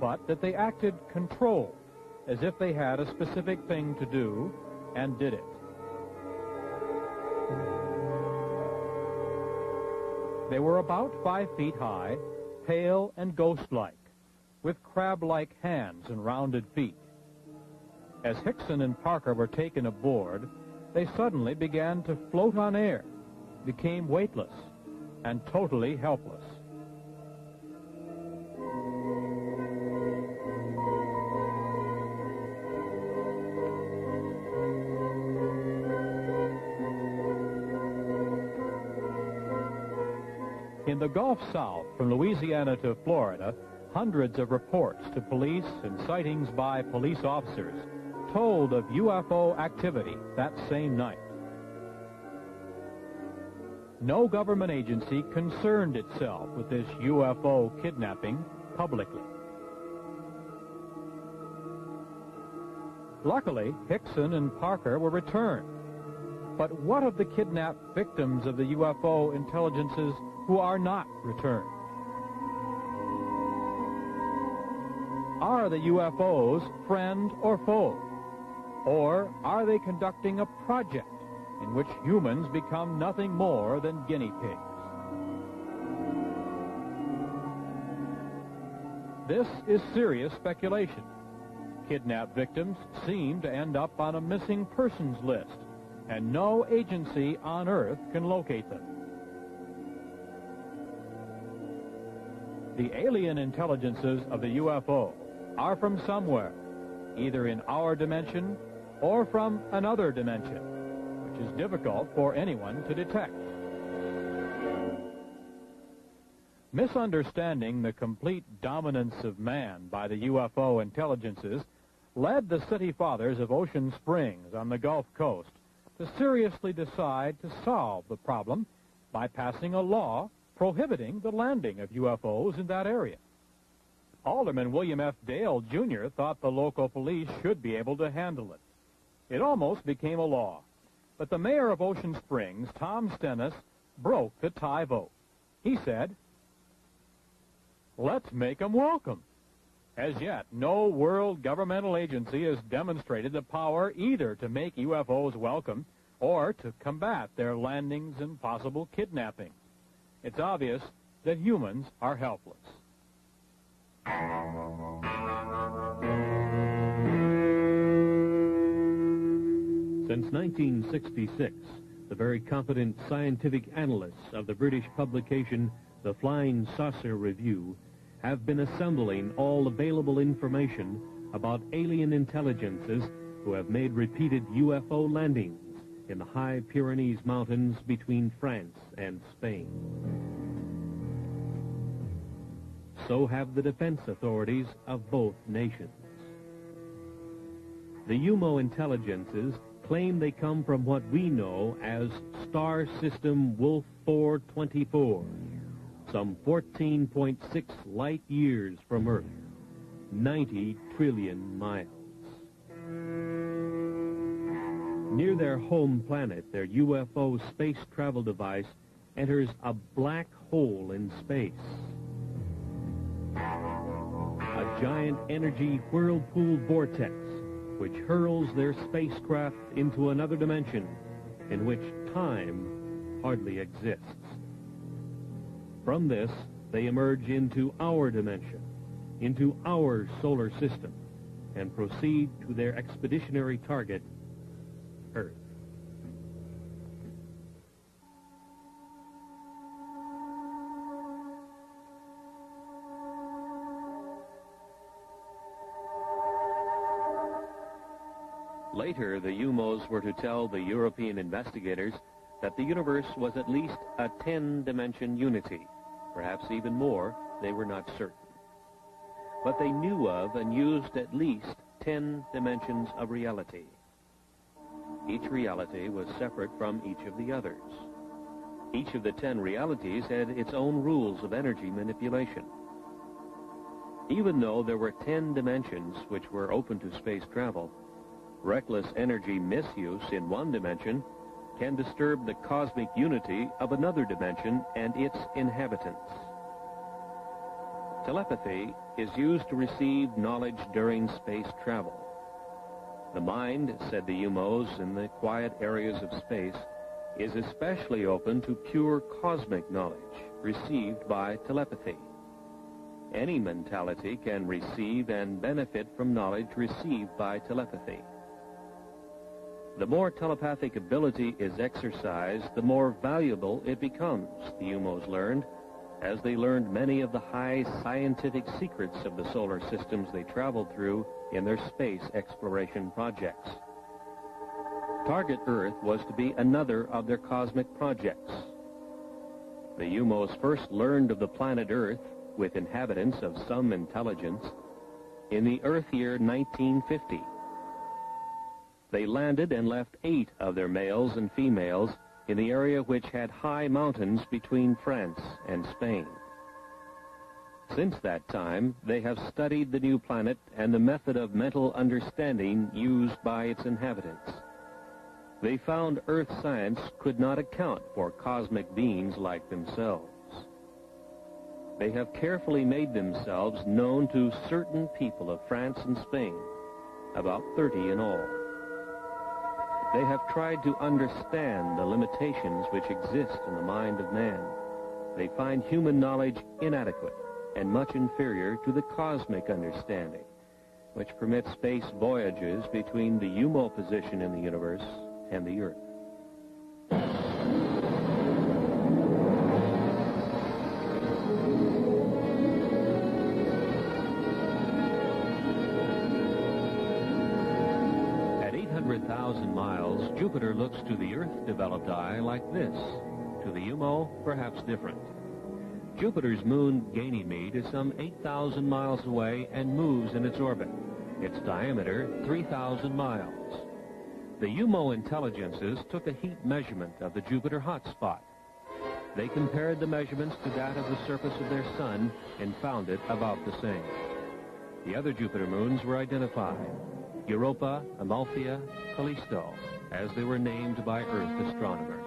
but that they acted controlled, as if they had a specific thing to do and did it. They were about 5 feet high, pale and ghost-like, with crab-like hands and rounded feet. As Hickson and Parker were taken aboard, they suddenly began to float on air, became weightless, and totally helpless. In the Gulf South, from Louisiana to Florida, hundreds of reports to police and sightings by police officers told of UFO activity that same night. No government agency concerned itself with this UFO kidnapping publicly. Luckily, Hickson and Parker were returned. But what of the kidnapped victims of the UFO intelligences who are not returned? Are the UFOs friend or foe? Or are they conducting a project in which humans become nothing more than guinea pigs? This is serious speculation. Kidnapped victims seem to end up on a missing persons list, and no agency on Earth can locate them. The alien intelligences of the UFO are from somewhere, either in our dimension or from another dimension, which is difficult for anyone to detect. Misunderstanding the complete dominance of man by the UFO intelligences led the city fathers of Ocean Springs on the Gulf Coast to seriously decide to solve the problem by passing a law prohibiting the landing of UFOs in that area. Alderman William F. Dale, Jr. thought the local police should be able to handle it. It almost became a law, but the mayor of Ocean Springs, Tom Stennis, broke the tie vote. He said, "Let's make them welcome." As yet, no world governmental agency has demonstrated the power either to make UFOs welcome or to combat their landings and possible kidnapping. It's obvious that humans are helpless. Since 1966, the very competent scientific analysts of the British publication The Flying Saucer Review have been assembling all available information about alien intelligences who have made repeated UFO landings in the high Pyrenees Mountains between France and Spain. So have the defense authorities of both nations. The UMO intelligences claim they come from what we know as Star System Wolf 424, some 14.6 light years from Earth, 90 trillion miles. Near their home planet, their UFO space travel device enters a black hole in space. A giant energy whirlpool vortex which hurls their spacecraft into another dimension in which time hardly exists. From this, they emerge into our dimension, into our solar system, and proceed to their expeditionary target, Earth. Later, the UMOs were to tell the European investigators that the universe was at least a 10-dimension unity. Perhaps even more, they were not certain. But they knew of and used at least 10 dimensions of reality. Each reality was separate from each of the others. Each of the 10 realities had its own rules of energy manipulation. Even though there were 10 dimensions which were open to space travel, reckless energy misuse in one dimension can disturb the cosmic unity of another dimension and its inhabitants. Telepathy is used to receive knowledge during space travel. The mind, said the UMOs in the quiet areas of space, is especially open to pure cosmic knowledge received by telepathy. Any mentality can receive and benefit from knowledge received by telepathy. The more telepathic ability is exercised, the more valuable it becomes, the UMOs learned, as they learned many of the high scientific secrets of the solar systems they traveled through in their space exploration projects. Target Earth was to be another of their cosmic projects. The UMOs first learned of the planet Earth, with inhabitants of some intelligence, in the Earth year 1950. They landed and left 8 of their males and females in the area which had high mountains between France and Spain. Since that time, they have studied the new planet and the method of mental understanding used by its inhabitants. They found Earth science could not account for cosmic beings like themselves. They have carefully made themselves known to certain people of France and Spain, about 30 in all. They have tried to understand the limitations which exist in the mind of man. They find human knowledge inadequate and much inferior to the cosmic understanding, which permits space voyages between the UMO position in the universe and the Earth. At 800,000 miles, Jupiter looks to the Earth-developed eye like this. To the UMO, perhaps different. Jupiter's moon, Ganymede, is some 8,000 miles away and moves in its orbit. Its diameter, 3,000 miles. The UMO intelligences took a heat measurement of the Jupiter hotspot. They compared the measurements to that of the surface of their sun and found it about the same. The other Jupiter moons were identified: Europa, Amalthea, Callisto, as they were named by Earth astronomers.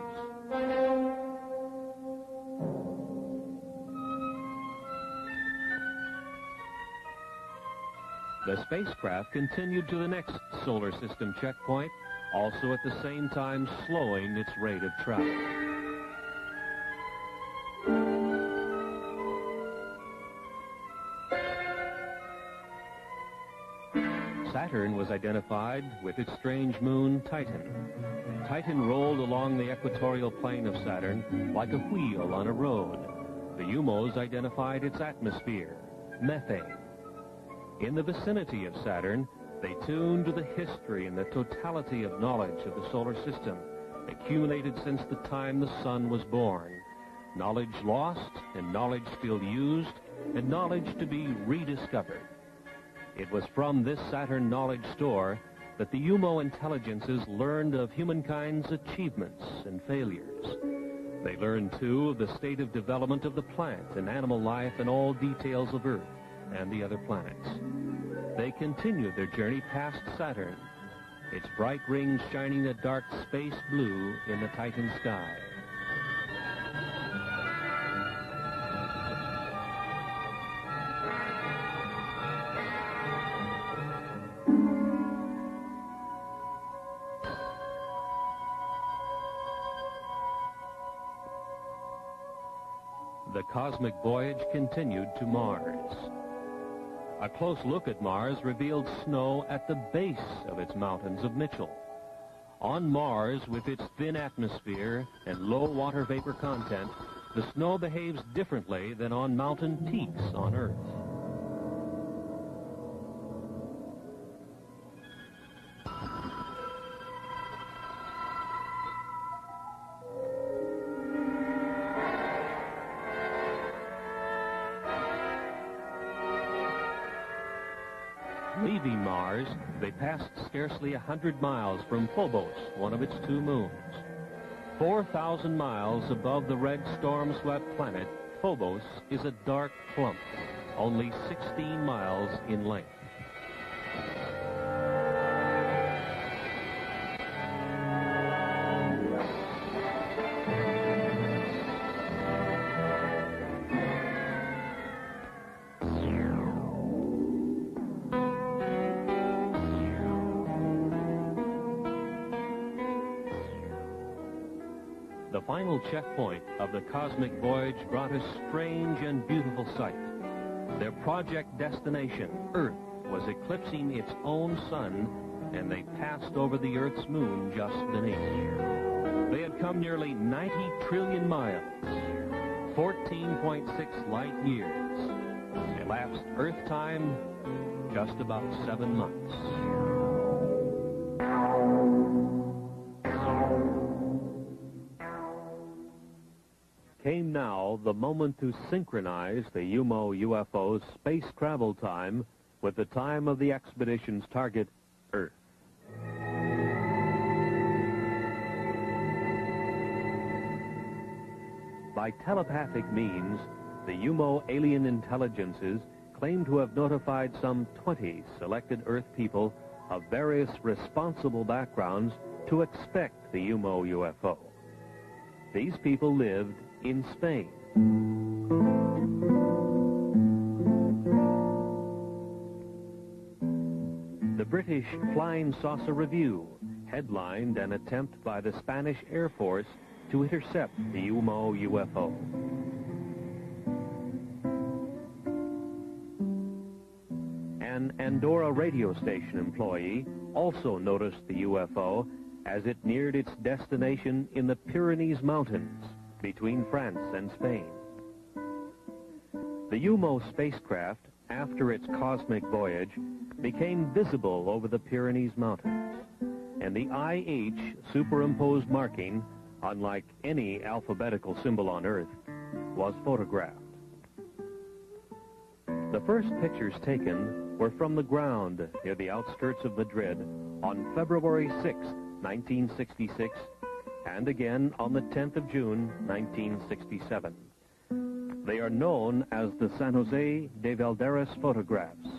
The spacecraft continued to the next solar system checkpoint, also at the same time slowing its rate of travel. Saturn was identified with its strange moon, Titan. Titan rolled along the equatorial plane of Saturn like a wheel on a road. The UMOs identified its atmosphere, methane. In the vicinity of Saturn, they tuned to the history and the totality of knowledge of the solar system, accumulated since the time the sun was born. Knowledge lost, and knowledge still used, and knowledge to be rediscovered. It was from this Saturn knowledge store that the UMO intelligences learned of humankind's achievements and failures. They learned, too, of the state of development of the plant and animal life and all details of Earth and the other planets. They continued their journey past Saturn, its bright rings shining a dark space blue in the Titan sky. cosmic voyage continued to Mars. A close look at Mars revealed snow at the base of its mountains of Mitchell. On Mars, with its thin atmosphere and low water vapor content, the snow behaves differently than on mountain peaks on Earth. Leaving Mars, they passed scarcely 100 miles from Phobos, one of its 2 moons. 4,000 miles above the red storm-swept planet, Phobos is a dark clump, only 16 miles in length. The final checkpoint of the cosmic voyage brought a strange and beautiful sight. Their project destination, Earth, was eclipsing its own sun, and they passed over the Earth's moon just beneath. They had come nearly 90 trillion miles, 14.6 light years. Elapsed Earth time, just about 7 months. Came now the moment to synchronize the UFO's space travel time with the time of the expedition's target, Earth. By telepathic means, the UMO alien intelligences claim to have notified some 20 selected Earth people of various responsible backgrounds to expect the UMO UFO. These people lived in Spain. The British Flying Saucer Review headlined an attempt by the Spanish Air Force to intercept the UMO UFO. An Andorra radio station employee also noticed the UFO as it neared its destination in the Pyrenees Mountains between France and Spain. The UMO spacecraft, after its cosmic voyage, became visible over the Pyrenees Mountains, and the IH superimposed marking, unlike any alphabetical symbol on Earth, was photographed. The first pictures taken were from the ground near the outskirts of Madrid on February 6, 1966, and again on the 10th of June, 1967. They are known as the San Jose de Valderas photographs,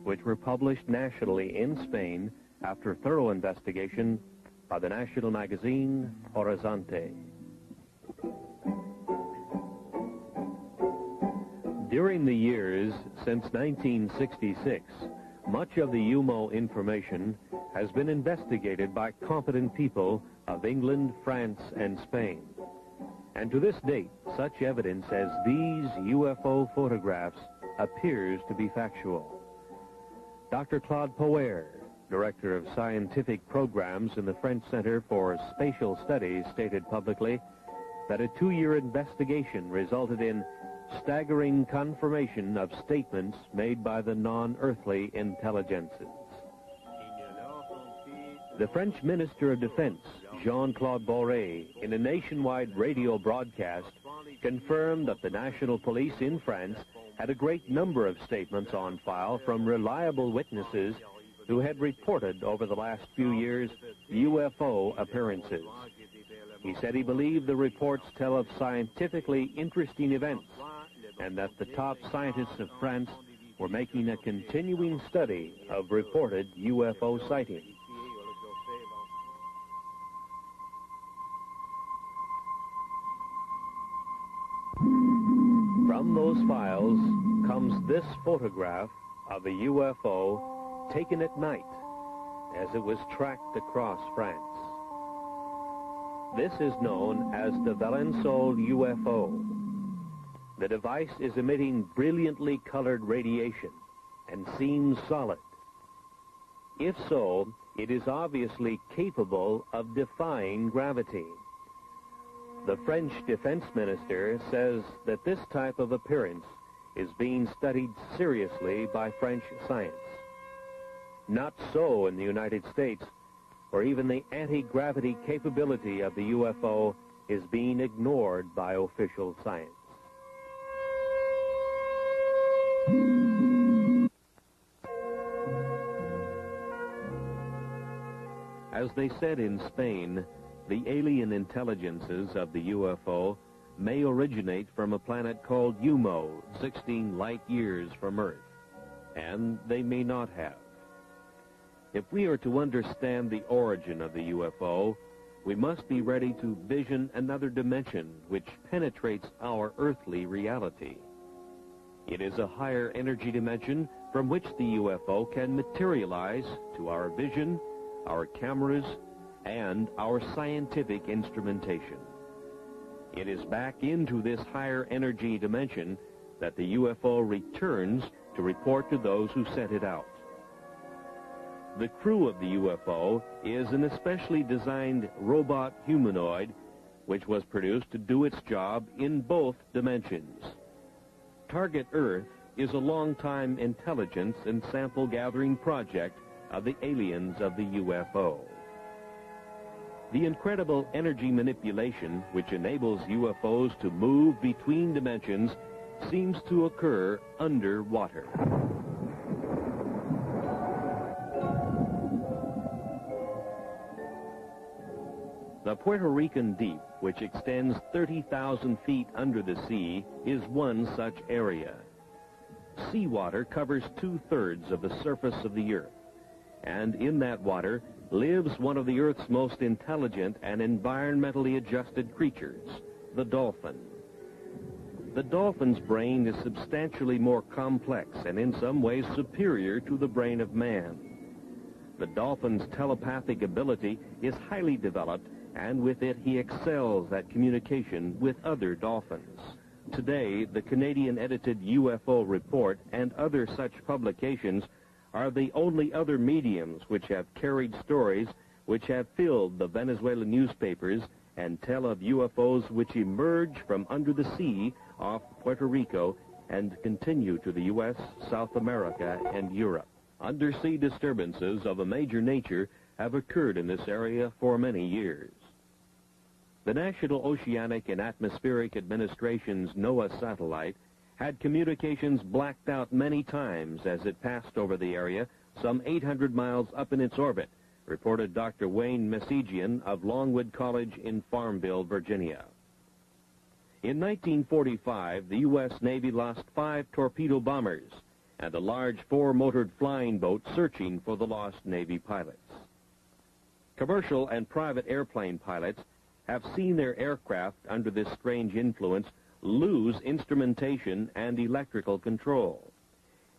which were published nationally in Spain after thorough investigation by the national magazine Horizonte. During the years since 1966, much of the UMO information has been investigated by competent people of England, France, and Spain. And to this date, such evidence as these UFO photographs appears to be factual. Dr. Claude Poer, Director of Scientific Programs in the French Center for Spatial Studies, stated publicly that a 2-year investigation resulted in staggering confirmation of statements made by the non-earthly intelligences. The French Minister of Defense, Jean-Claude Boré, in a nationwide radio broadcast, confirmed that the national police in France had a great number of statements on file from reliable witnesses who had reported over the last few years UFO appearances. He said he believed the reports tell of scientifically interesting events and that the top scientists of France were making a continuing study of reported UFO sightings. From those files comes this photograph of a UFO taken at night as it was tracked across France. This is known as the Valençol UFO. The device is emitting brilliantly colored radiation and seems solid. If so, it is obviously capable of defying gravity. The French defense minister says that this type of appearance is being studied seriously by French science. Not so in the United States, where even the anti-gravity capability of the UFO is being ignored by official science. As they said in Spain, the alien intelligences of the UFO may originate from a planet called Umo, 16 light years from Earth, and they may not have. If we are to understand the origin of the UFO, we must be ready to vision another dimension which penetrates our earthly reality. It is a higher energy dimension from which the UFO can materialize to our vision, our cameras, and our scientific instrumentation. It is back into this higher energy dimension that the UFO returns to report to those who sent it out. The crew of the UFO is an especially designed robot humanoid which was produced to do its job in both dimensions. Target Earth is a long-time intelligence and sample gathering project of the aliens of the UFO. The incredible energy manipulation which enables UFOs to move between dimensions seems to occur underwater. The Puerto Rican Deep, which extends 30,000 feet under the sea, is one such area. Seawater covers 2/3 of the surface of the Earth, and in that water lives one of the Earth's most intelligent and environmentally adjusted creatures, the dolphin. The dolphin's brain is substantially more complex and in some ways superior to the brain of man. The dolphin's telepathic ability is highly developed, and with it he excels at communication with other dolphins. Today, the Canadian-edited UFO report and other such publications are the only other mediums which have carried stories which have filled the Venezuelan newspapers and tell of UFOs which emerge from under the sea off Puerto Rico and continue to the U.S., South America, and Europe. Undersea disturbances of a major nature have occurred in this area for many years. The National Oceanic and Atmospheric Administration's NOAA satellite had communications blacked out many times as it passed over the area, some 800 miles up in its orbit, reported Dr. Wayne Messigian of Longwood College in Farmville, Virginia. In 1945, the U.S. Navy lost 5 torpedo bombers and a large 4-motored flying boat searching for the lost Navy pilots. Commercial and private airplane pilots have seen their aircraft under this strange influence lose instrumentation and electrical control.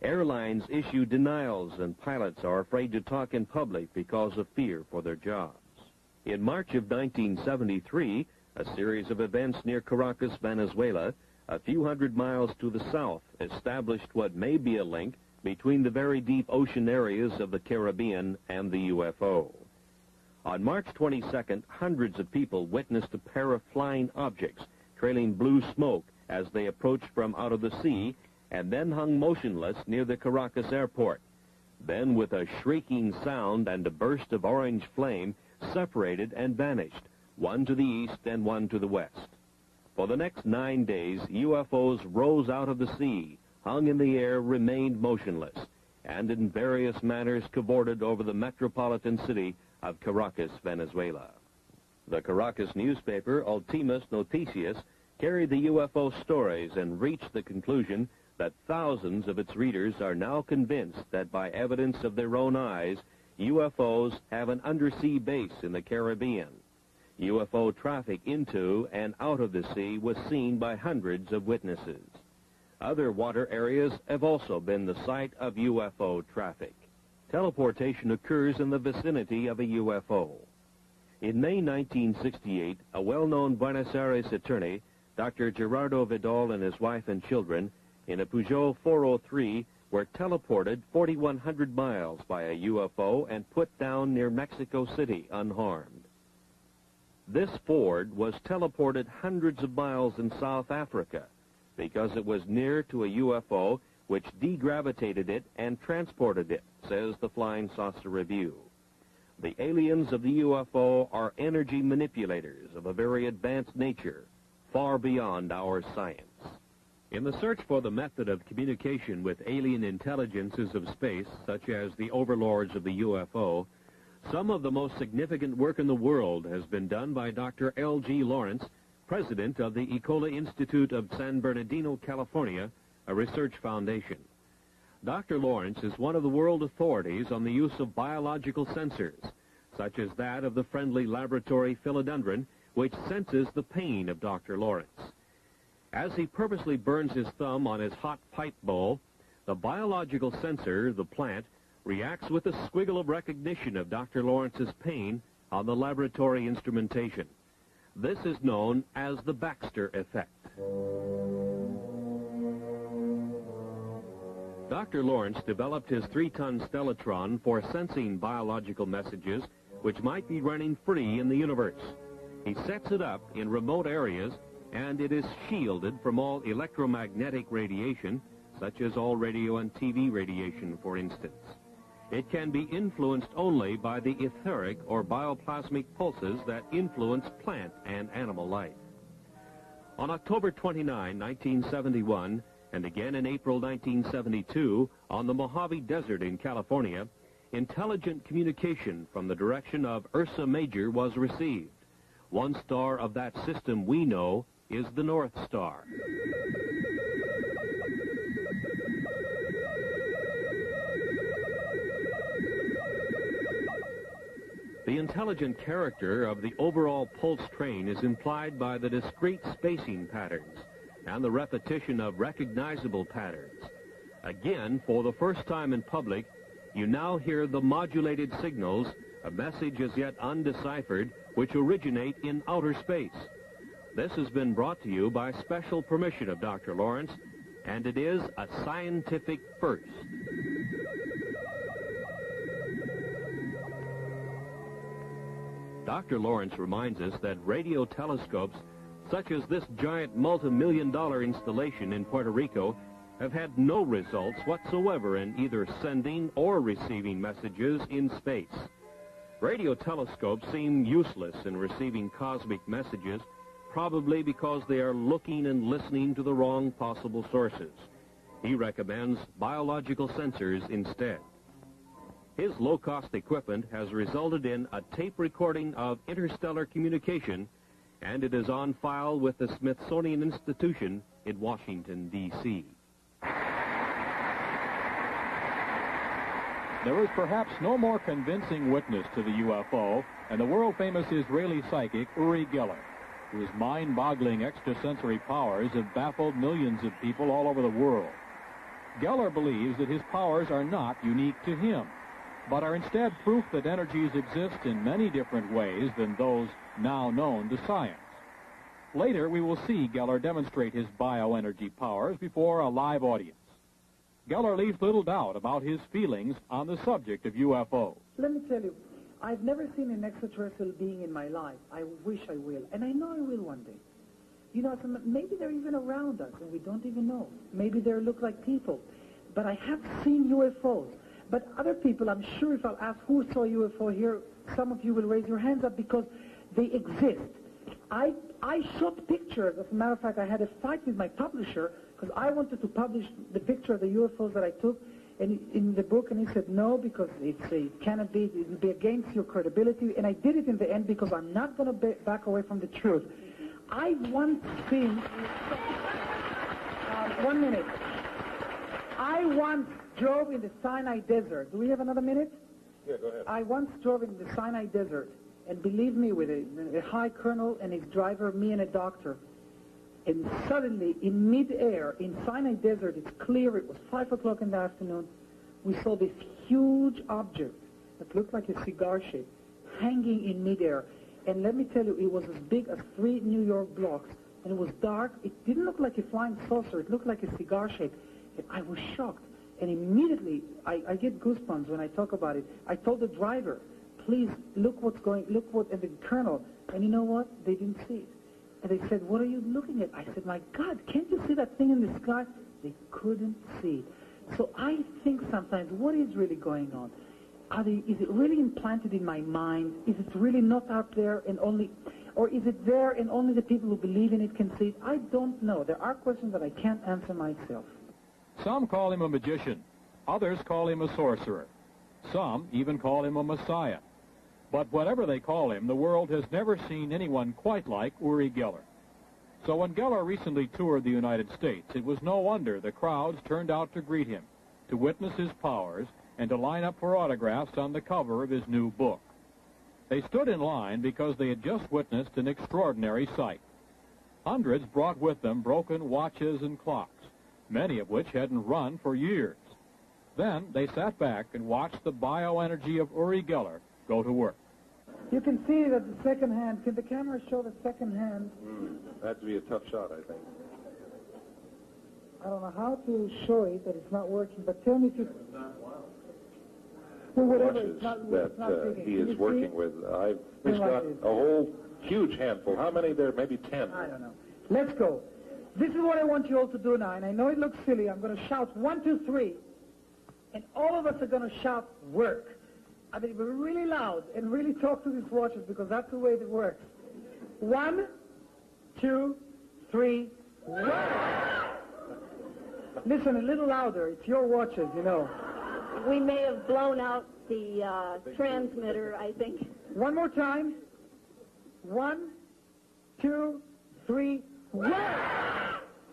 Airlines issue denials and pilots are afraid to talk in public because of fear for their jobs. In March of 1973, a series of events near Caracas, Venezuela, a few hundred miles to the south, established what may be a link between the very deep ocean areas of the Caribbean and the UFO. On March 22nd, hundreds of people witnessed a pair of flying objects trailing blue smoke as they approached from out of the sea and then hung motionless near the Caracas airport. Then, with a shrieking sound and a burst of orange flame, separated and vanished, one to the east and one to the west. For the next 9 days, UFOs rose out of the sea, hung in the air, remained motionless, and in various manners cavorted over the metropolitan city of Caracas, Venezuela. The Caracas newspaper, Ultimas Noticias, carried the UFO stories and reached the conclusion that thousands of its readers are now convinced that by evidence of their own eyes, UFOs have an undersea base in the Caribbean. UFO traffic into and out of the sea was seen by hundreds of witnesses. Other water areas have also been the site of UFO traffic. Teleportation occurs in the vicinity of a UFO. In May 1968, a well-known Buenos Aires attorney Dr. Gerardo Vidal and his wife and children in a Peugeot 403 were teleported 4,100 miles by a UFO and put down near Mexico City unharmed. This Ford was teleported hundreds of miles in South Africa because it was near to a UFO which degravitated it and transported it, says the Flying Saucer Review. The aliens of the UFO are energy manipulators of a very advanced nature, far beyond our science. In the search for the method of communication with alien intelligences of space, such as the overlords of the UFO, some of the most significant work in the world has been done by Dr. L.G. Lawrence, president of the Ecola Institute of San Bernardino, California, a research foundation. Dr. Lawrence is one of the world authorities on the use of biological sensors, such as that of the friendly laboratory philodendron, which senses the pain of Dr. Lawrence. As he purposely burns his thumb on his hot pipe bowl, the biological sensor, the plant, reacts with a squiggle of recognition of Dr. Lawrence's pain on the laboratory instrumentation. This is known as the Baxter effect. Dr. Lawrence developed his 3-ton stellatron for sensing biological messages which might be running free in the universe. He sets it up in remote areas, and it is shielded from all electromagnetic radiation, such as all radio and TV radiation, for instance. It can be influenced only by the etheric or bioplasmic pulses that influence plant and animal life. On October 29, 1971, and again in April 1972, on the Mojave Desert in California, intelligent communication from the direction of Ursa Major was received. One star of that system we know is the North Star. The intelligent character of the overall pulse train is implied by the discrete spacing patterns and the repetition of recognizable patterns. Again, for the first time in public, you now hear the modulated signals, a message as yet undeciphered, which originate in outer space. This has been brought to you by special permission of Dr. Lawrence, and it is a scientific first. Dr. Lawrence reminds us that radio telescopes, such as this giant multi-million-dollar installation in Puerto Rico, have had no results whatsoever in either sending or receiving messages in space. Radio telescopes seem useless in receiving cosmic messages, probably because they are looking and listening to the wrong possible sources. He recommends biological sensors instead. His low-cost equipment has resulted in a tape recording of interstellar communication, and it is on file with the Smithsonian Institution in Washington, D.C. There is perhaps no more convincing witness to the UFO than the world-famous Israeli psychic Uri Geller, whose mind-boggling extrasensory powers have baffled millions of people all over the world. Geller believes that his powers are not unique to him, but are instead proof that energies exist in many different ways than those now known to science. Later, we will see Geller demonstrate his bioenergy powers before a live audience. Geller leaves little doubt about his feelings on the subject of UFOs. Let me tell you, I've never seen an extraterrestrial being in my life. I wish I will, and I know I will one day. You know, maybe they're even around us, and we don't even know. Maybe they look like people. But I have seen UFOs. But other people, I'm sure if I'll ask who saw UFO here, some of you will raise your hands up because they exist. I shot pictures. As a matter of fact, I had a fight with my publisher because I wanted to publish the picture of the UFOs that I took in the book, and he said no because it cannot be, it will be against your credibility. And I did it in the end because I'm not going to back away from the truth. I once seen, 1 minute. I once drove in the Sinai Desert. Do we have another minute? Yeah, go ahead. I once drove in the Sinai Desert, and believe me, with a high colonel and his driver, me and a doctor. And suddenly, in mid-air, in Sinai Desert, it's clear, it was 5 o'clock in the afternoon, we saw this huge object that looked like a cigar shape hanging in mid-air. And let me tell you, it was as big as 3 New York blocks, and it was dark. It didn't look like a flying saucer. It looked like a cigar shape. And I was shocked. And immediately, I get goosebumps when I talk about it. I told the driver, please, look what, and the colonel, and you know what? They didn't see it. And they said, what are you looking at? I said, my God, can't you see that thing in the sky? They couldn't see it. So I think sometimes, what is really going on? Is it really implanted in my mind? Is it really not out there and only, or is it there and only the people who believe in it can see it? I don't know. There are questions that I can't answer myself. Some call him a magician. Others call him a sorcerer. Some even call him a messiah. But whatever they call him, the world has never seen anyone quite like Uri Geller. So when Geller recently toured the United States, it was no wonder the crowds turned out to greet him, to witness his powers, and to line up for autographs on the cover of his new book. They stood in line because they had just witnessed an extraordinary sight. Hundreds brought with them broken watches and clocks, many of which hadn't run for years. Then they sat back and watched the bioenergy of Uri Geller go to work. You can see that the second hand, can the camera show the second hand? That'd be a tough shot, I think. I don't know how to show it, that it's not working, but tell me if you... Well, whatever, Watches it's not, that he is working with. He's got a whole huge handful. How many there? Maybe 10. I don't know. Let's go. This is what I want you all to do now, and I know it looks silly. I'm going to shout 1, 2, 3, and all of us are going to shout work. I mean, we're really loud and really talk to these watches because that's the way it works. 1, 2, 3, work! Listen, a little louder. It's your watches, you know. We may have blown out the transmitter, I think. One more time. 1, 2, 3, work!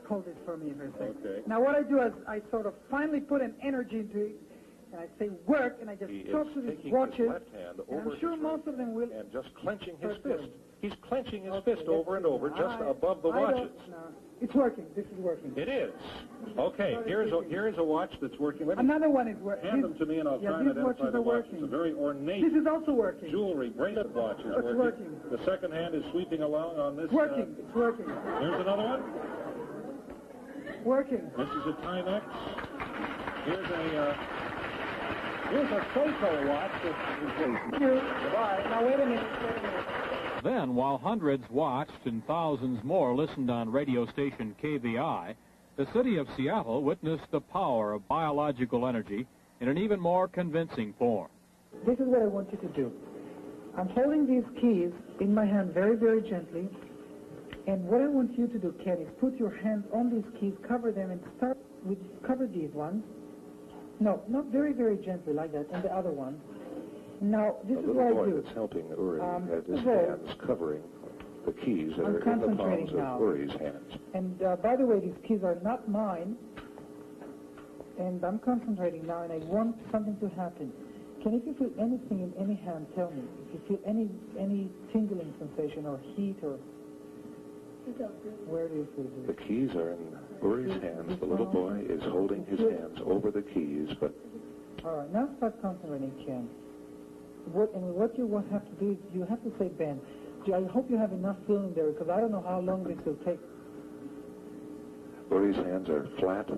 Hold this for me for a second. Okay. Now what I do is I sort of finally put an energy into it, and I say work, and I just talk to these watches, and I'm sure most of them will... And just clenching his fist. He's clenching his fist over and over, just above the watches. It's working. This is working. It is. Okay, here's a watch that's working. Another one is working. Hand them to me, and I'll try and identify the watch. It's a very ornate... This is also working. Jewelry bracelet watch is working. working. The second hand is sweeping along on this... Working. It's working. Here's another one. Working. This is a Timex. Here's a Seiko watch. Goodbye. Now, wait a minute. Then, while hundreds watched and thousands more listened on radio station KVI, the city of Seattle witnessed the power of biological energy in an even more convincing form. This is what I want you to do. I'm holding these keys in my hand very, very gently. And what I want you to do, Ken, is put your hands on these keys, cover them, and start with cover these ones. No, not very, very gently like that, and the other one. Now, this is what I do. The little boy that's helping Uri has his hands covering the keys that are in the palms of Uri's hands. And by the way, these keys are not mine. And I'm concentrating now, and I want something to happen. If you feel anything in any hand, tell me. If you feel any tingling sensation or heat or... Where do you feel it? The keys are in Uri's hands. The little boy is holding his hands over the keys, but... All right, now start concentrating, Ken. What you will have to do is you have to say, Ben, I hope you have enough feeling there, because I don't know how long this will take. Uri's hands are flat.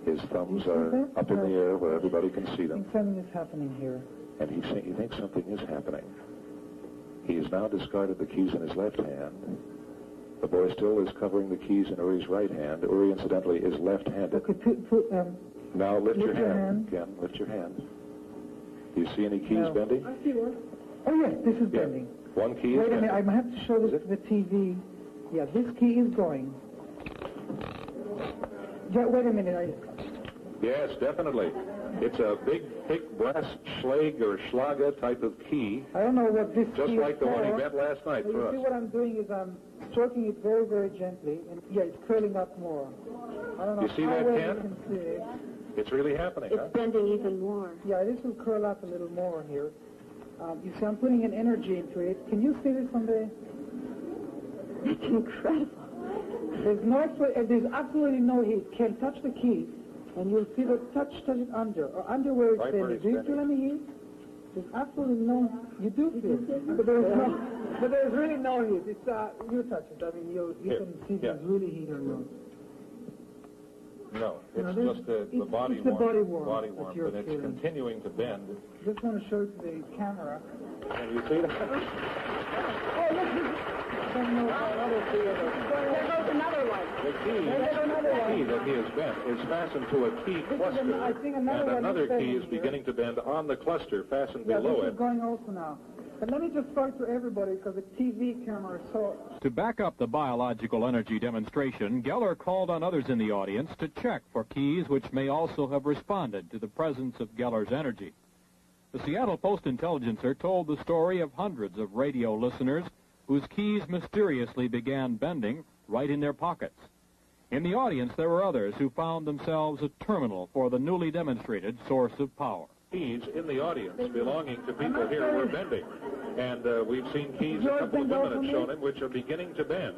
His thumbs are up in the air where everybody can see them. Something is happening here. And he thinks something is happening. He has now discarded the keys in his left hand. The boy still is covering the keys in Uri's right hand. Uri, incidentally, is left-handed. Okay, now lift your hand, Ken. Lift your hand. Do you see any keys bending? I see one. Oh, yes, this is bending. One key is bending. Wait a minute, I have to show this to the TV. Yeah, this key is going. Wait a minute. Yes, definitely. It's a big, thick brass schlag or schlager type of key. I don't know what this just key like is the one he for. bent last night for us. You see what I'm doing is I'm stroking it very, very gently, and it's curling up more. I don't know you see how that, well Ken? you can see it. It's really happening, It's bending even more. Yeah, this will curl up a little more here. You see, I'm putting an energy into it. Can you see this on the... That's incredible. There's absolutely no heat. Ken, touch the key, and you'll see the touch it under, or under where it's bending. Do you feel any heat? There's absolutely no, you do feel it. But there's really no heat. It's, you touch it. I mean, you can see if there's really heat or not. No, it's just the body warmth, and it's continuing to bend. Just want to show it to the camera. Can you see that? Oh, look, there goes another one. The key that he has bent is fastened to a key cluster, and another key is beginning to bend on the cluster fastened below this it. is going also now. But let me just start to everybody because the TV camera is so... To back up the biological energy demonstration, Geller called on others in the audience to check for keys which may also have responded to the presence of Geller's energy. The Seattle Post-Intelligencer told the story of hundreds of radio listeners whose keys mysteriously began bending right in their pockets. In the audience, there were others who found themselves a terminal for the newly demonstrated source of power. Keys in the audience belonging to people here were bending. And we've seen keys a couple of women have shown him which are beginning to bend.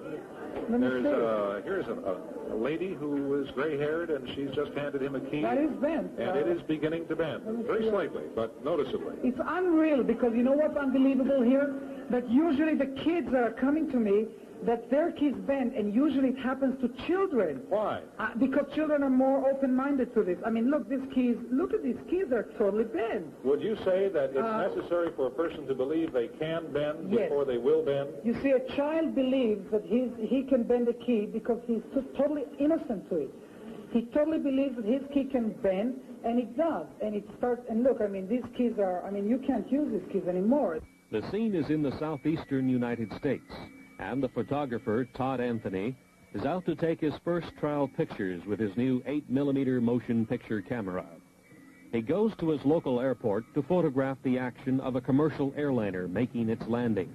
Here's a lady who is gray-haired, and she's just handed him a key. That is bent. And it is beginning to bend, very slightly, but noticeably. It's unreal because you know what's unbelievable here? That usually the kids that are coming to me, that their keys bend, and usually it happens to children. Why? Because children are more open-minded to this. I mean, look, these keys, look at these keys, they're totally bent. Would you say that it's necessary for a person to believe they can bend before they will bend? You see, a child believes that he can bend a key because he's totally innocent to it. He totally believes that his key can bend, and it does. And it starts, and look, I mean, these keys are, I mean, you can't use these keys anymore. The scene is in the southeastern United States, and the photographer, Todd Anthony, is out to take his first trial pictures with his new 8mm motion picture camera. He goes to his local airport to photograph the action of a commercial airliner making its landing.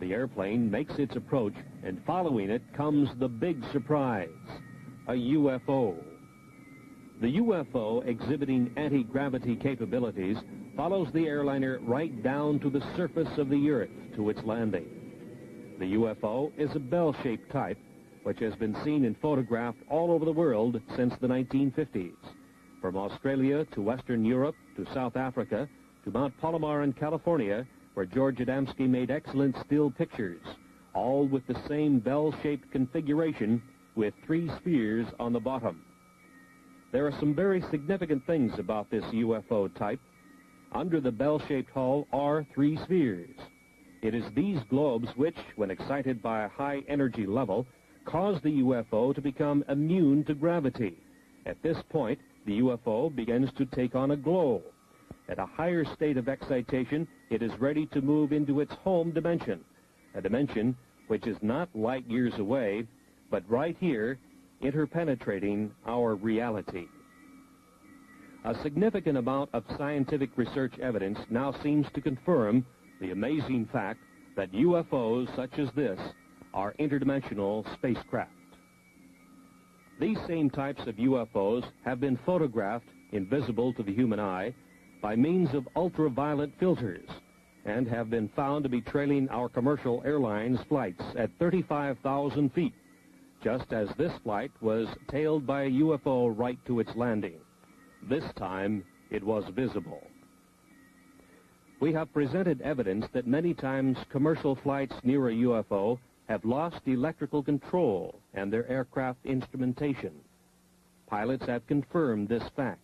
The airplane makes its approach, and following it comes the big surprise, a UFO. The UFO, exhibiting anti-gravity capabilities, follows the airliner right down to the surface of the Earth to its landing. The UFO is a bell-shaped type, which has been seen and photographed all over the world since the 1950s, from Australia to Western Europe to South Africa to Mount Palomar in California, where George Adamski made excellent still pictures, all with the same bell-shaped configuration with 3 spheres on the bottom. There are some very significant things about this UFO type. Under the bell-shaped hull are 3 spheres. It is these globes which, when excited by a high energy level, cause the UFO to become immune to gravity. At this point, the UFO begins to take on a glow. At a higher state of excitation, it is ready to move into its home dimension, a dimension which is not light years away, but right here, interpenetrating our reality. A significant amount of scientific research evidence now seems to confirm the amazing fact that UFOs such as this are interdimensional spacecraft. These same types of UFOs have been photographed, invisible to the human eye, by means of ultraviolet filters, and have been found to be trailing our commercial airlines flights at 35,000 feet, just as this flight was tailed by a UFO right to its landing. This time, it was visible. We have presented evidence that many times commercial flights near a UFO have lost electrical control and their aircraft instrumentation. Pilots have confirmed this fact.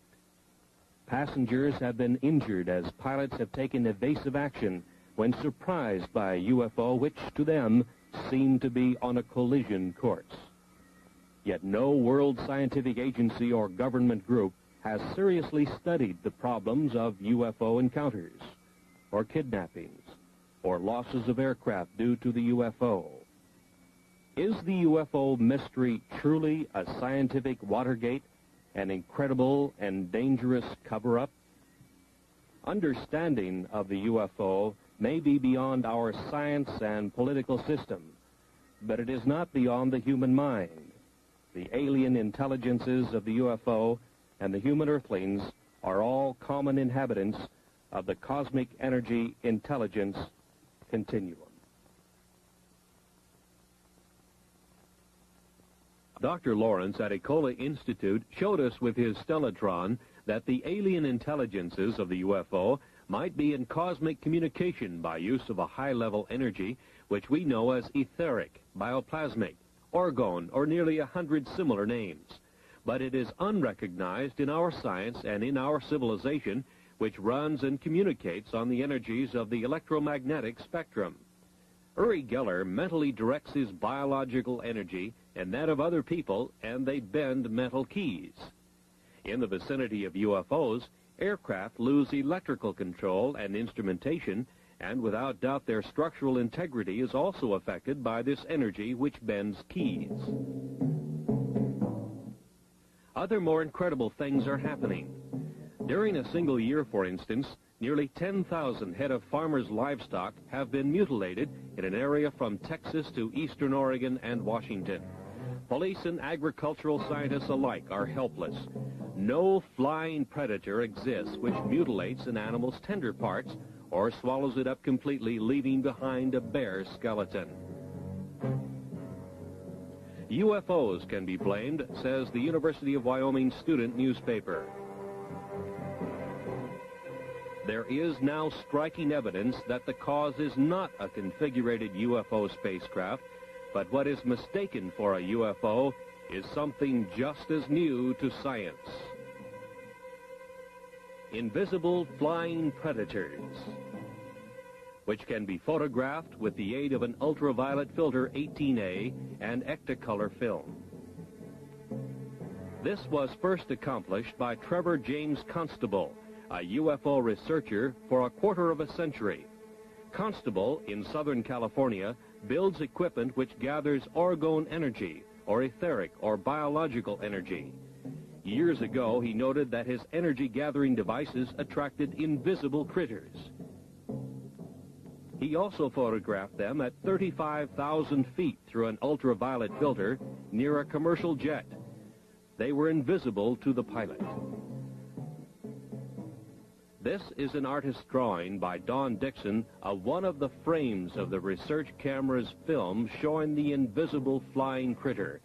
Passengers have been injured as pilots have taken evasive action when surprised by a UFO which, to them, seemed to be on a collision course. Yet no world scientific agency or government group has seriously studied the problems of UFO encounters, or kidnappings, or losses of aircraft due to the UFO. Is the UFO mystery truly a scientific Watergate, an incredible and dangerous cover-up? Understanding of the UFO may be beyond our science and political system, but it is not beyond the human mind. The alien intelligences of the UFO and the human earthlings are all common inhabitants of the cosmic energy intelligence continuum. Dr. Lawrence at Ecola Institute showed us with his stellatron that the alien intelligences of the UFO might be in cosmic communication by use of a high-level energy which we know as etheric, bioplasmic, orgone, or nearly 100 similar names. But it is unrecognized in our science and in our civilization, which runs and communicates on the energies of the electromagnetic spectrum. Uri Geller mentally directs his biological energy and that of other people, and they bend metal keys. In the vicinity of UFOs, aircraft lose electrical control and instrumentation, and without doubt their structural integrity is also affected by this energy which bends keys. Other more incredible things are happening. During a single year, for instance, nearly 10,000 head of farmers' livestock have been mutilated in an area from Texas to eastern Oregon and Washington. Police and agricultural scientists alike are helpless. No flying predator exists which mutilates an animal's tender parts or swallows it up completely, leaving behind a bare skeleton. UFOs can be blamed, says the University of Wyoming student newspaper. There is now striking evidence that the cause is not a configurated UFO spacecraft, but what is mistaken for a UFO is something just as new to science. Invisible flying predators, which can be photographed with the aid of an ultraviolet filter 18A and Ectacolor film. This was first accomplished by Trevor James Constable, a UFO researcher for a quarter of a century. Constable, in Southern California, builds equipment which gathers orgone energy, or etheric, or biological energy. Years ago, he noted that his energy-gathering devices attracted invisible critters. He also photographed them at 35,000 feet through an ultraviolet filter near a commercial jet. They were invisible to the pilot. This is an artist's drawing by Don Dixon of one of the frames of the research camera's film showing the invisible flying critter.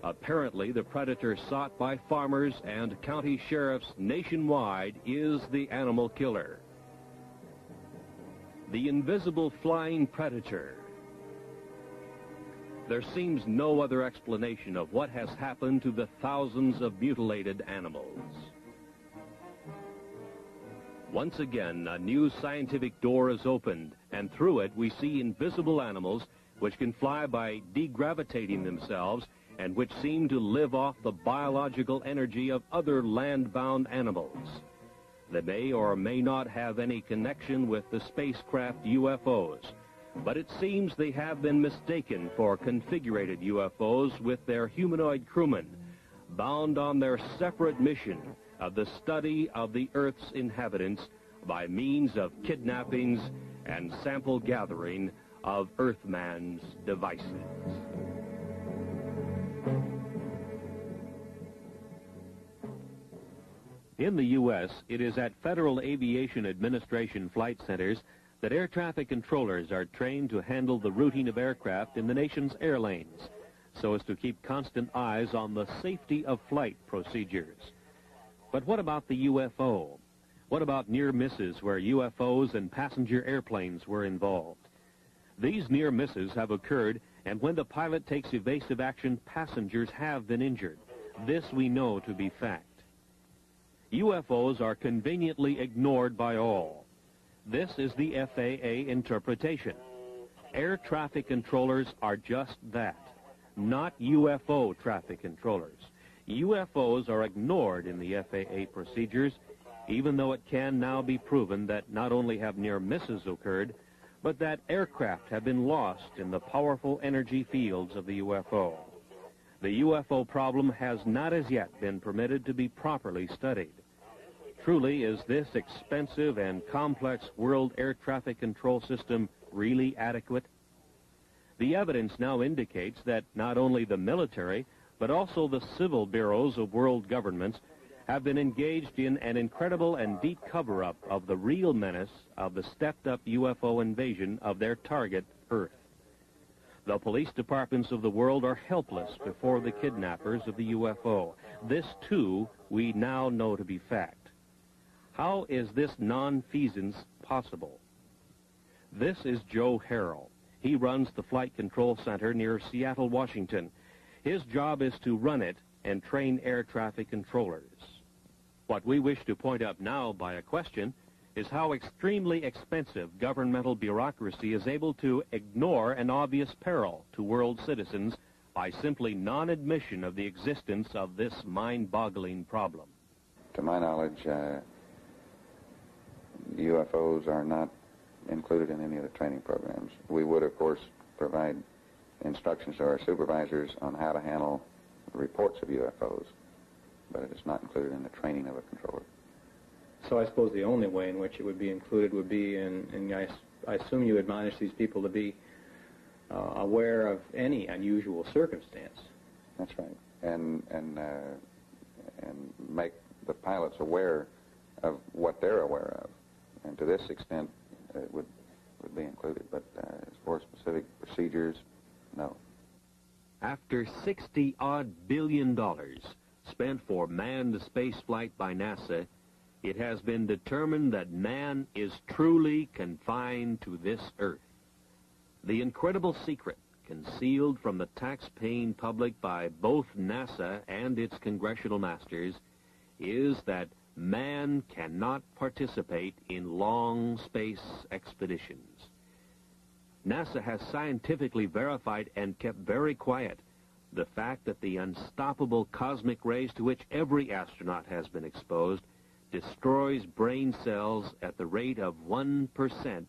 Apparently, the predator sought by farmers and county sheriffs nationwide is the animal killer. The invisible flying predator. There seems no other explanation of what has happened to the thousands of mutilated animals. Once again, a new scientific door is opened, and through it we see invisible animals which can fly by degravitating themselves and which seem to live off the biological energy of other land-bound animals. They may or may not have any connection with the spacecraft UFOs, but it seems they have been mistaken for configurated UFOs with their humanoid crewmen, bound on their separate mission of the study of the Earth's inhabitants by means of kidnappings and sample gathering of Earthman's devices. In the U.S., it is at Federal Aviation Administration flight centers that air traffic controllers are trained to handle the routing of aircraft in the nation's air lanes, so as to keep constant eyes on the safety of flight procedures. But what about the UFO? What about near misses where UFOs and passenger airplanes were involved? These near misses have occurred, and when the pilot takes evasive action, passengers have been injured. This we know to be fact. UFOs are conveniently ignored by all. This is the FAA interpretation. Air traffic controllers are just that, not UFO traffic controllers. UFOs are ignored in the FAA procedures, even though it can now be proven that not only have near misses occurred, but that aircraft have been lost in the powerful energy fields of the UFO. The UFO problem has not as yet been permitted to be properly studied. Truly, is this expensive and complex world air traffic control system really adequate? The evidence now indicates that not only the military, but also the civil bureaus of world governments have been engaged in an incredible and deep cover-up of the real menace of the stepped-up UFO invasion of their target, Earth. The police departments of the world are helpless before the kidnappers of the UFO. This, too, we now know to be fact. How is this nonfeasance possible? This is Joe Harrell. He runs the Flight Control Center near Seattle, Washington. His job is to run it and train air traffic controllers. What we wish to point out now by a question is how extremely expensive governmental bureaucracy is able to ignore an obvious peril to world citizens by simply non-admission of the existence of this mind-boggling problem. To my knowledge, UFOs are not included in any of the training programs. We would, of course, provide instructions to our supervisors on how to handle reports of UFOs, but it is not included in the training of a controller. So I suppose the only way in which it would be included would be, and I assume you admonish these people to be aware of any unusual circumstance. That's right, and make the pilots aware of what they're aware of, and to this extent it would be included, but as for specific procedures, no. After $60-odd billion spent for manned spaceflight by NASA, it has been determined that man is truly confined to this Earth. The incredible secret concealed from the tax-paying public by both NASA and its congressional masters is that man cannot participate in long space expeditions. NASA has scientifically verified and kept very quiet the fact that the unstoppable cosmic rays to which every astronaut has been exposed destroys brain cells at the rate of 1%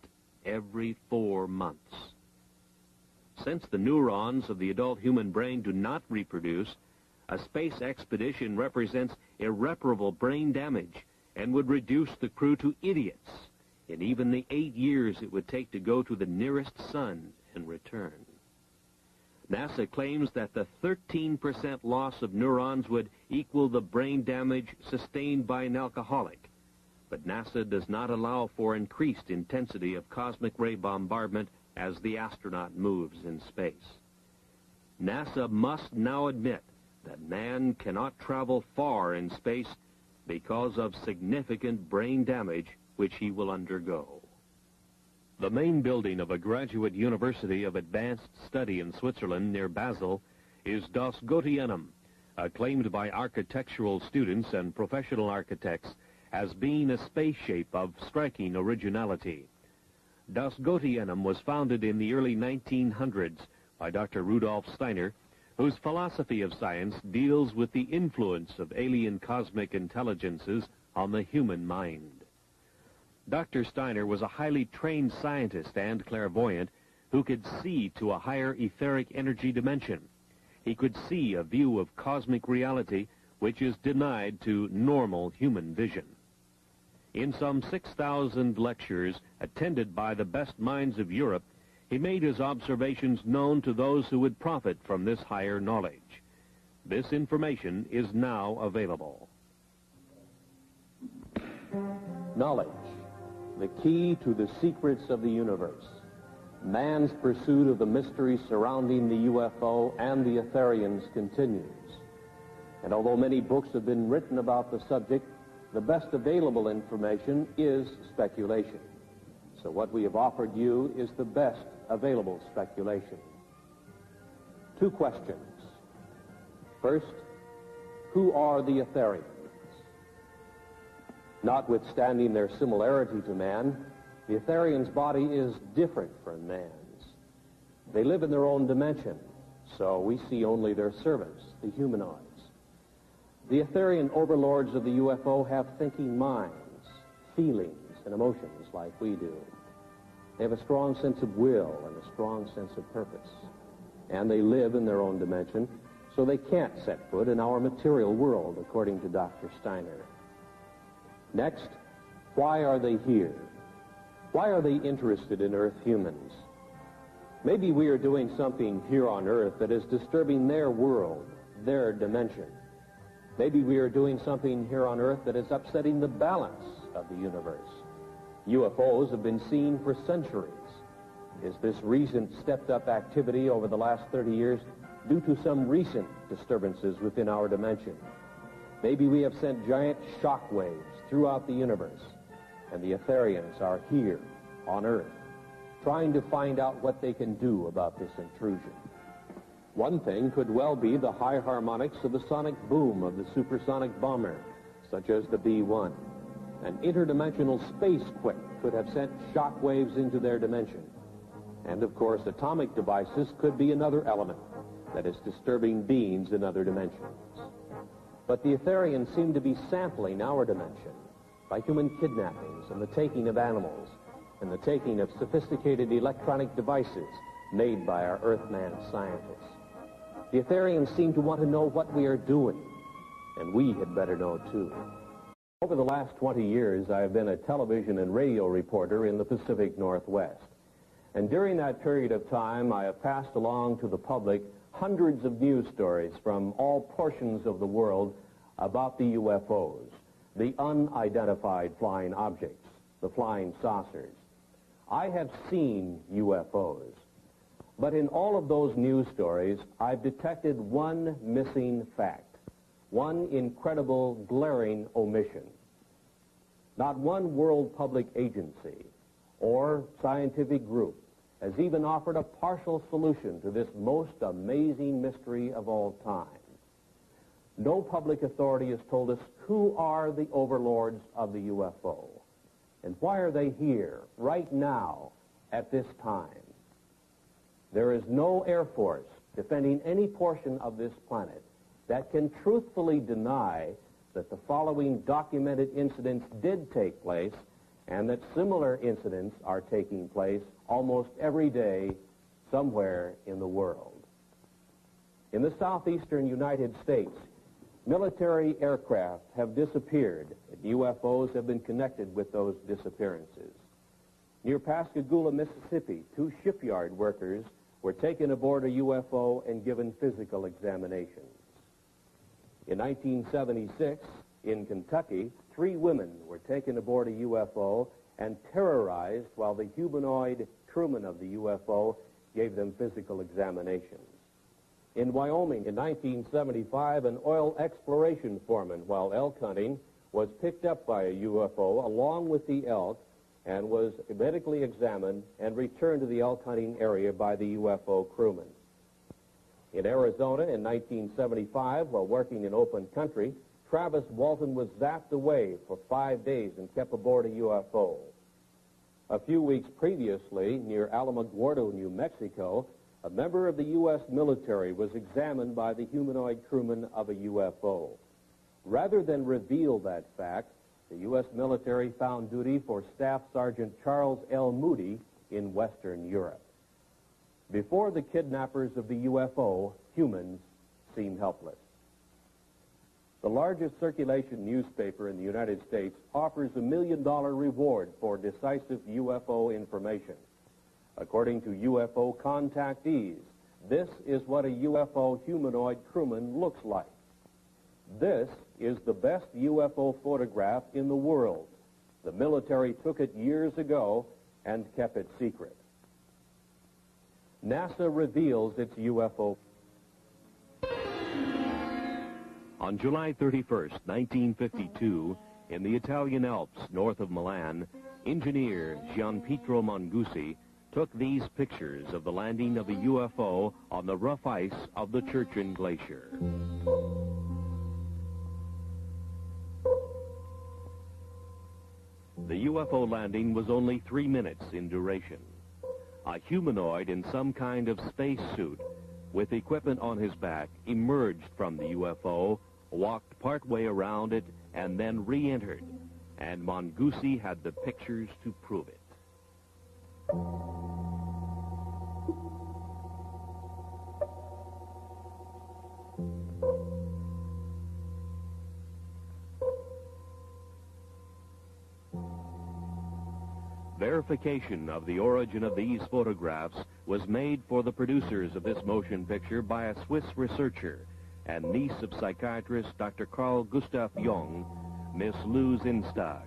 every 4 months. Since the neurons of the adult human brain do not reproduce, a space expedition represents irreparable brain damage and would reduce the crew to idiots in even the 8 years it would take to go to the nearest sun and return. NASA claims that the 13% loss of neurons would equal the brain damage sustained by an alcoholic, but NASA does not allow for increased intensity of cosmic ray bombardment as the astronaut moves in space. NASA must now admit that man cannot travel far in space because of significant brain damage which he will undergo. The main building of a graduate university of advanced study in Switzerland near Basel is Das Goetheanum, acclaimed by architectural students and professional architects as being a space shape of striking originality. Das Goetheanum was founded in the early 1900s by Dr. Rudolf Steiner, whose philosophy of science deals with the influence of alien cosmic intelligences on the human mind. Dr. Steiner was a highly trained scientist and clairvoyant who could see to a higher etheric energy dimension. He could see a view of cosmic reality which is denied to normal human vision. In some 6,000 lectures attended by the best minds of Europe, he made his observations known to those who would profit from this higher knowledge. This information is now available. Knowledge, the key to the secrets of the universe. Man's pursuit of the mystery surrounding the UFO and the Etherians continues. And although many books have been written about the subject, the best available information is speculation. So what we have offered you is the best available speculation. 2 questions. First, who are the Etherians? Notwithstanding their similarity to man, the Etherians' body is different from man's. They live in their own dimension, so we see only their servants, the humanoids. The Etherian overlords of the UFO have thinking minds, feelings, and emotions like we do. They have a strong sense of will and a strong sense of purpose. And they live in their own dimension, so they can't set foot in our material world, according to Dr. Steiner. Next, why are they here? Why are they interested in Earth humans? Maybe we are doing something here on Earth that is disturbing their world, their dimension. Maybe we are doing something here on Earth that is upsetting the balance of the universe. UFOs have been seen for centuries. Is this recent stepped-up activity over the last 30 years due to some recent disturbances within our dimension? Maybe we have sent giant shock waves throughout the universe, and the Etherians are here on Earth, trying to find out what they can do about this intrusion. One thing could well be the high harmonics of the sonic boom of the supersonic bomber, such as the B-1. An interdimensional space quake could have sent shock waves into their dimension. And of course, atomic devices could be another element that is disturbing beings in other dimensions. But the Etherians seem to be sampling our dimension by human kidnappings and the taking of animals and the taking of sophisticated electronic devices made by our Earthman scientists. The Etherians seem to want to know what we are doing, and we had better know too. Over the last 20 years, I have been a television and radio reporter in the Pacific Northwest. And during that period of time, I have passed along to the public hundreds of news stories from all portions of the world about the UFOs, the unidentified flying objects, the flying saucers. I have seen UFOs, but in all of those news stories, I've detected one missing fact, one incredible, glaring omission. Not one world public agency or scientific group has even offered a partial solution to this most amazing mystery of all time. No public authority has told us who are the overlords of the UFO, and why are they here right now at this time. There is no Air Force defending any portion of this planet that can truthfully deny that the following documented incidents did take place and that similar incidents are taking place almost every day somewhere in the world. In the southeastern United States, military aircraft have disappeared, and UFOs have been connected with those disappearances. Near Pascagoula, Mississippi, 2 shipyard workers were taken aboard a UFO and given physical examinations. In 1976, in Kentucky, 3 women were taken aboard a UFO and terrorized while the humanoid crewman of the UFO gave them physical examinations. In Wyoming, in 1975, an oil exploration foreman, while elk hunting, was picked up by a UFO along with the elk and was medically examined and returned to the elk hunting area by the UFO crewman. In Arizona, in 1975, while working in open country, Travis Walton was zapped away for 5 days and kept aboard a UFO. A few weeks previously, near Alamogordo, New Mexico, a member of the U.S. military was examined by the humanoid crewman of a UFO. Rather than reveal that fact, the U.S. military found duty for Staff Sergeant Charles L. Moody in Western Europe. Before the kidnappers of the UFO, humans seem helpless. The largest circulation newspaper in the United States offers a $1 million reward for decisive UFO information. According to UFO contactees, this is what a UFO humanoid crewman looks like. This is the best UFO photograph in the world. The military took it years ago and kept it secret. NASA reveals its UFO. On July 31st, 1952, in the Italian Alps north of Milan, engineer Gianpietro Mangusi took these pictures of the landing of a UFO on the rough ice of the Churchill Glacier. The UFO landing was only 3 minutes in duration. A humanoid in some kind of spacesuit with equipment on his back emerged from the UFO, walked partway around it, and then re-entered. And Mangusi had the pictures to prove it. Verification of the origin of these photographs was made for the producers of this motion picture by a Swiss researcher and niece of psychiatrist Dr. Carl Gustav Jung, Miss Lou Zinstag.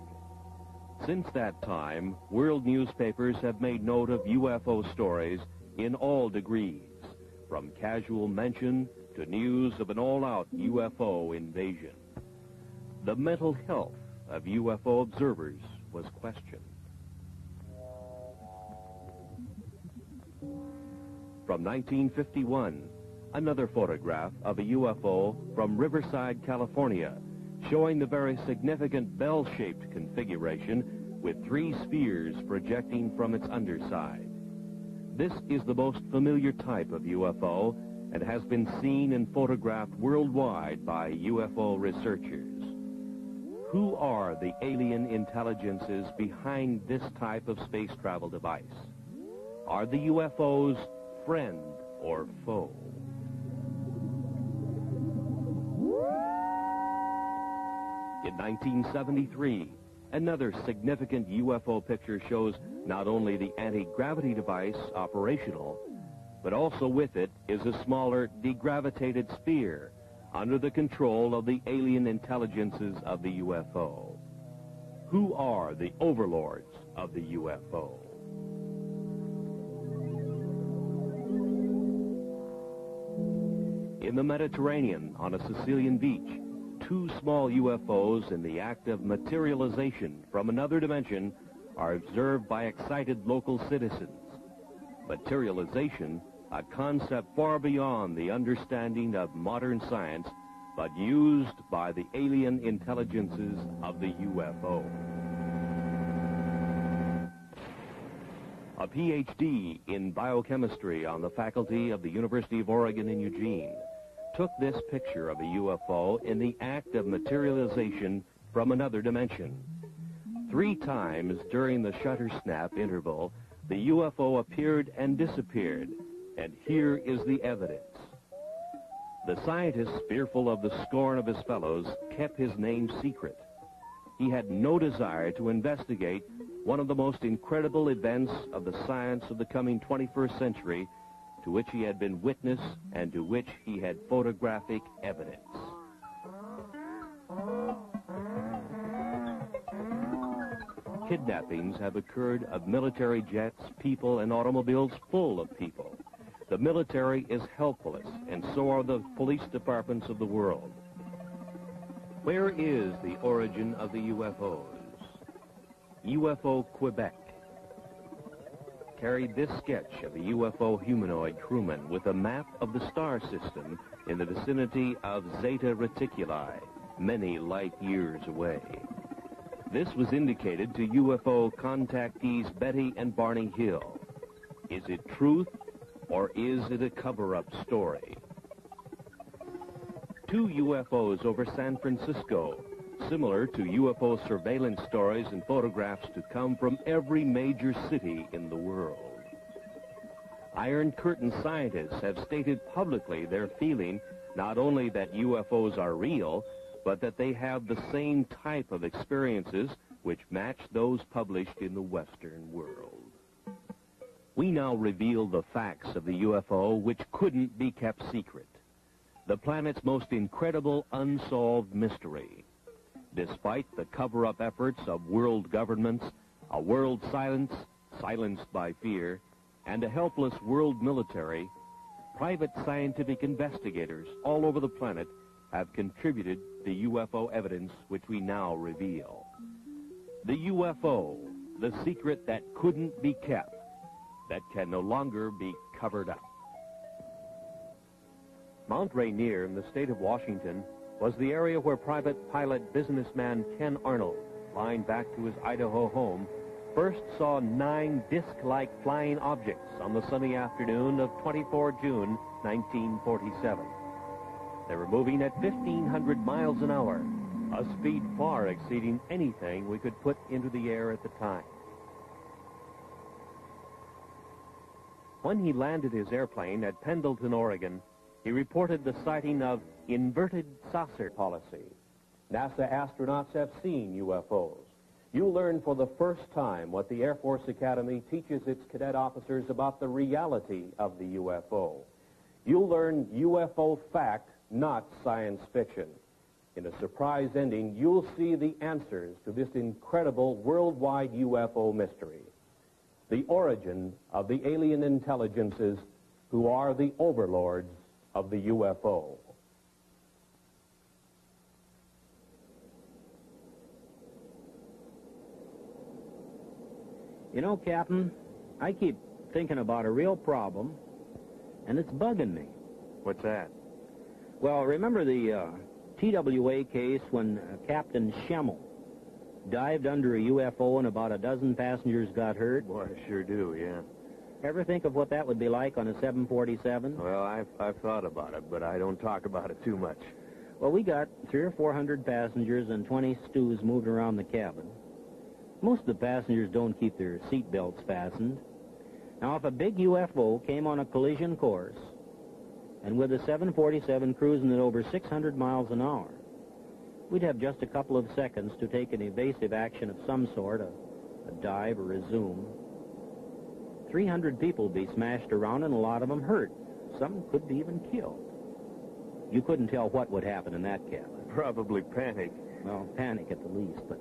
Since that time, world newspapers have made note of UFO stories in all degrees, from casual mention to news of an all-out UFO invasion. the mental health of UFO observers was questioned. From 1951, another photograph of a UFO from Riverside, California, showing the very significant bell-shaped configuration with 3 spheres projecting from its underside. This is the most familiar type of UFO and has been seen and photographed worldwide by UFO researchers. Who are the alien intelligences behind this type of space travel device? Are the UFOs friend or foe? In 1973, another significant UFO picture shows not only the anti-gravity device operational, but also with it is a smaller degravitated sphere under the control of the alien intelligences of the UFO. Who are the overlords of the UFO? In the Mediterranean, on a Sicilian beach, 2 small UFOs in the act of materialization from another dimension are observed by excited local citizens. Materialization, a concept far beyond the understanding of modern science, but used by the alien intelligences of the UFO. A PhD in biochemistry on the faculty of the University of Oregon in Eugene took this picture of a UFO in the act of materialization from another dimension. 3 times during the shutter snap interval, the UFO appeared and disappeared, and here is the evidence. The scientist, fearful of the scorn of his fellows, kept his name secret. He had no desire to investigate one of the most incredible events of the science of the coming 21st century, to which he had been witness and to which he had photographic evidence. Kidnappings have occurred of military jets, people, and automobiles full of people. The military is helpless, and so are the police departments of the world. Where is the origin of the UFOs? UFO Quebec carried this sketch of a UFO humanoid crewman with a map of the star system in the vicinity of Zeta Reticuli, many light years away. This was indicated to UFO contactees Betty and Barney Hill. Is it truth, or is it a cover-up story? 2 UFOs over San Francisco, similar to UFO surveillance stories and photographs to come from every major city in the world. Iron Curtain scientists have stated publicly their feeling not only that UFOs are real, but that they have the same type of experiences which match those published in the Western world. We now reveal the facts of the UFO which couldn't be kept secret. The planet's most incredible unsolved mystery. Despite the cover-up efforts of world governments, a world silenced by fear, and a helpless world military, private scientific investigators all over the planet have contributed the UFO evidence which we now reveal. The UFO, the secret that couldn't be kept, that can no longer be covered up. Mount Rainier in the state of Washington was the area where private pilot businessman Ken Arnold, flying back to his Idaho home, first saw 9 disc-like flying objects on the sunny afternoon of 24 June 1947. They were moving at 1,500 miles an hour, a speed far exceeding anything we could put into the air at the time. When he landed his airplane at Pendleton, Oregon, he reported the sighting of inverted saucer policy. NASA astronauts have seen UFOs. You'll learn for the first time what the Air Force Academy teaches its cadet officers about the reality of the UFO. You'll learn UFO fact, not science fiction. In a surprise ending, you'll see the answers to this incredible worldwide UFO mystery. The origin of the alien intelligences who are the overlords of the UFO. You know, Captain, I keep thinking about a real problem, and it's bugging me. What's that? Well, remember the TWA case when Captain Schemmel dived under a UFO and about a dozen passengers got hurt? Boy, I sure do, yeah. Ever think of what that would be like on a 747? Well, I've thought about it, but I don't talk about it too much. Well, we got 300 or 400 passengers and 20 stews moved around the cabin. Most of the passengers don't keep their seat belts fastened. Now, if a big UFO came on a collision course, and with a 747 cruising at over 600 miles an hour, we'd have just a couple of seconds to take an evasive action of some sort, a dive or a zoom. 300 people would be smashed around and a lot of them hurt. Some could be even killed. You couldn't tell what would happen in that cabin. Probably panic. Well, panic at the least, but,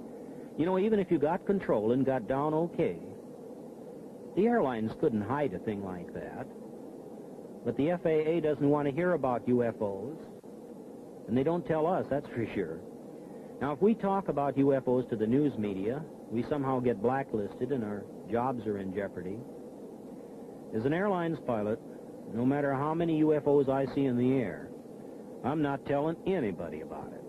you know, even if you got control and got down okay, the airlines couldn't hide a thing like that. But the FAA doesn't want to hear about UFOs, and they don't tell us, that's for sure. Now, if we talk about UFOs to the news media, we somehow get blacklisted and our jobs are in jeopardy. As an airlines pilot, no matter how many UFOs I see in the air, I'm not telling anybody about it.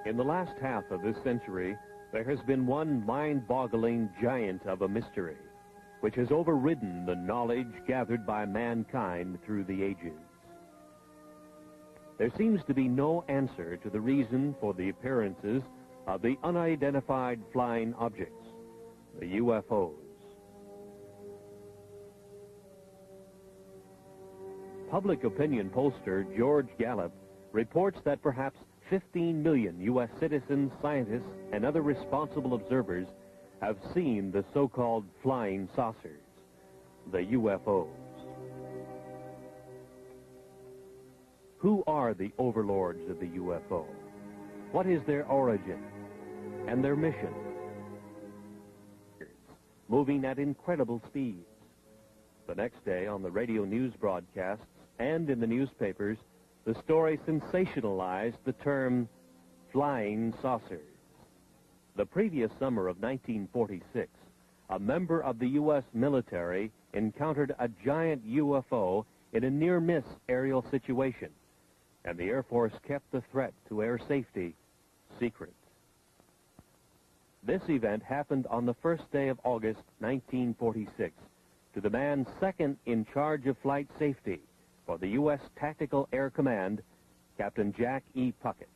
In the last half of this century, there has been one mind-boggling giant of a mystery, which has overridden the knowledge gathered by mankind through the ages. There seems to be no answer to the reason for the appearances of the unidentified flying objects, the UFOs. Public opinion pollster George Gallup reports that perhaps 15 million U.S. citizens, scientists, and other responsible observers have seen the so-called flying saucers, the UFOs. Who are the overlords of the UFO? What is their origin and their mission? Moving at incredible speeds. The next day on the radio news broadcasts and in the newspapers, the story sensationalized the term flying saucers. The previous summer of 1946, a member of the U.S. military encountered a giant UFO in a near-miss aerial situation, and the Air Force kept the threat to air safety secret. This event happened on the first day of August 1946 to the man second in charge of flight safety for the U.S. Tactical Air Command, Captain Jack E. Puckett.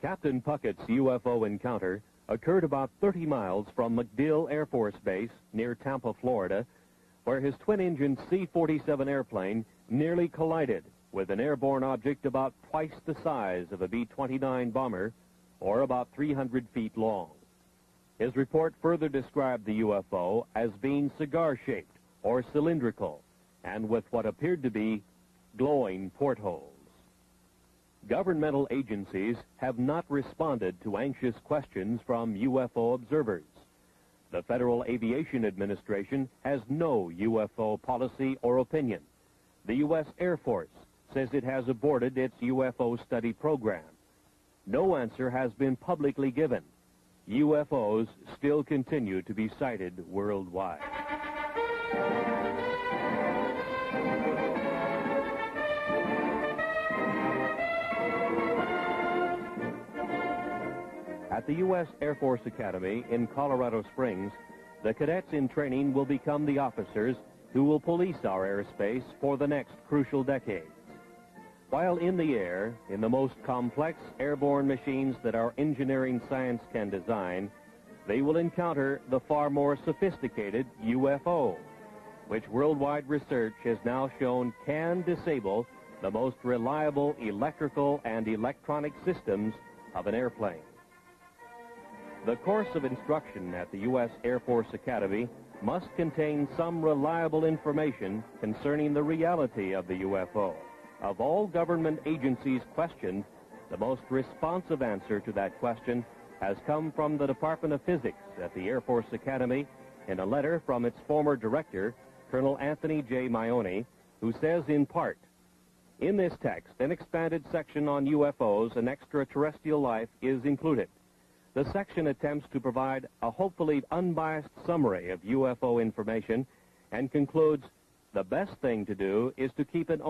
Captain Puckett's UFO encounter occurred about 30 miles from MacDill Air Force Base near Tampa, Florida, where his twin-engine C-47 airplane nearly collided with an airborne object about twice the size of a B-29 bomber, or about 300 feet long. His report further described the UFO as being cigar-shaped or cylindrical, and with what appeared to be glowing portholes. Governmental agencies have not responded to anxious questions from UFO observers. The Federal Aviation Administration has no UFO policy or opinion. The U.S. Air Force says it has aborted its UFO study program. No answer has been publicly given. UFOs still continue to be sighted worldwide. At the U.S. Air Force Academy in Colorado Springs, the cadets in training will become the officers who will police our airspace for the next crucial decades. While in the air, in the most complex airborne machines that our engineering science can design, they will encounter the far more sophisticated UFO, which worldwide research has now shown can disable the most reliable electrical and electronic systems of an airplane. The course of instruction at the U.S. Air Force Academy must contain some reliable information concerning the reality of the UFO. Of all government agencies questioned, the most responsive answer to that question has come from the Department of Physics at the Air Force Academy in a letter from its former director, Colonel Anthony J. Maione, who says in part, In this text, an expanded section on UFOs and extraterrestrial life is included. The section attempts to provide a hopefully unbiased summary of UFO information and concludes, the best thing to do is to keep an open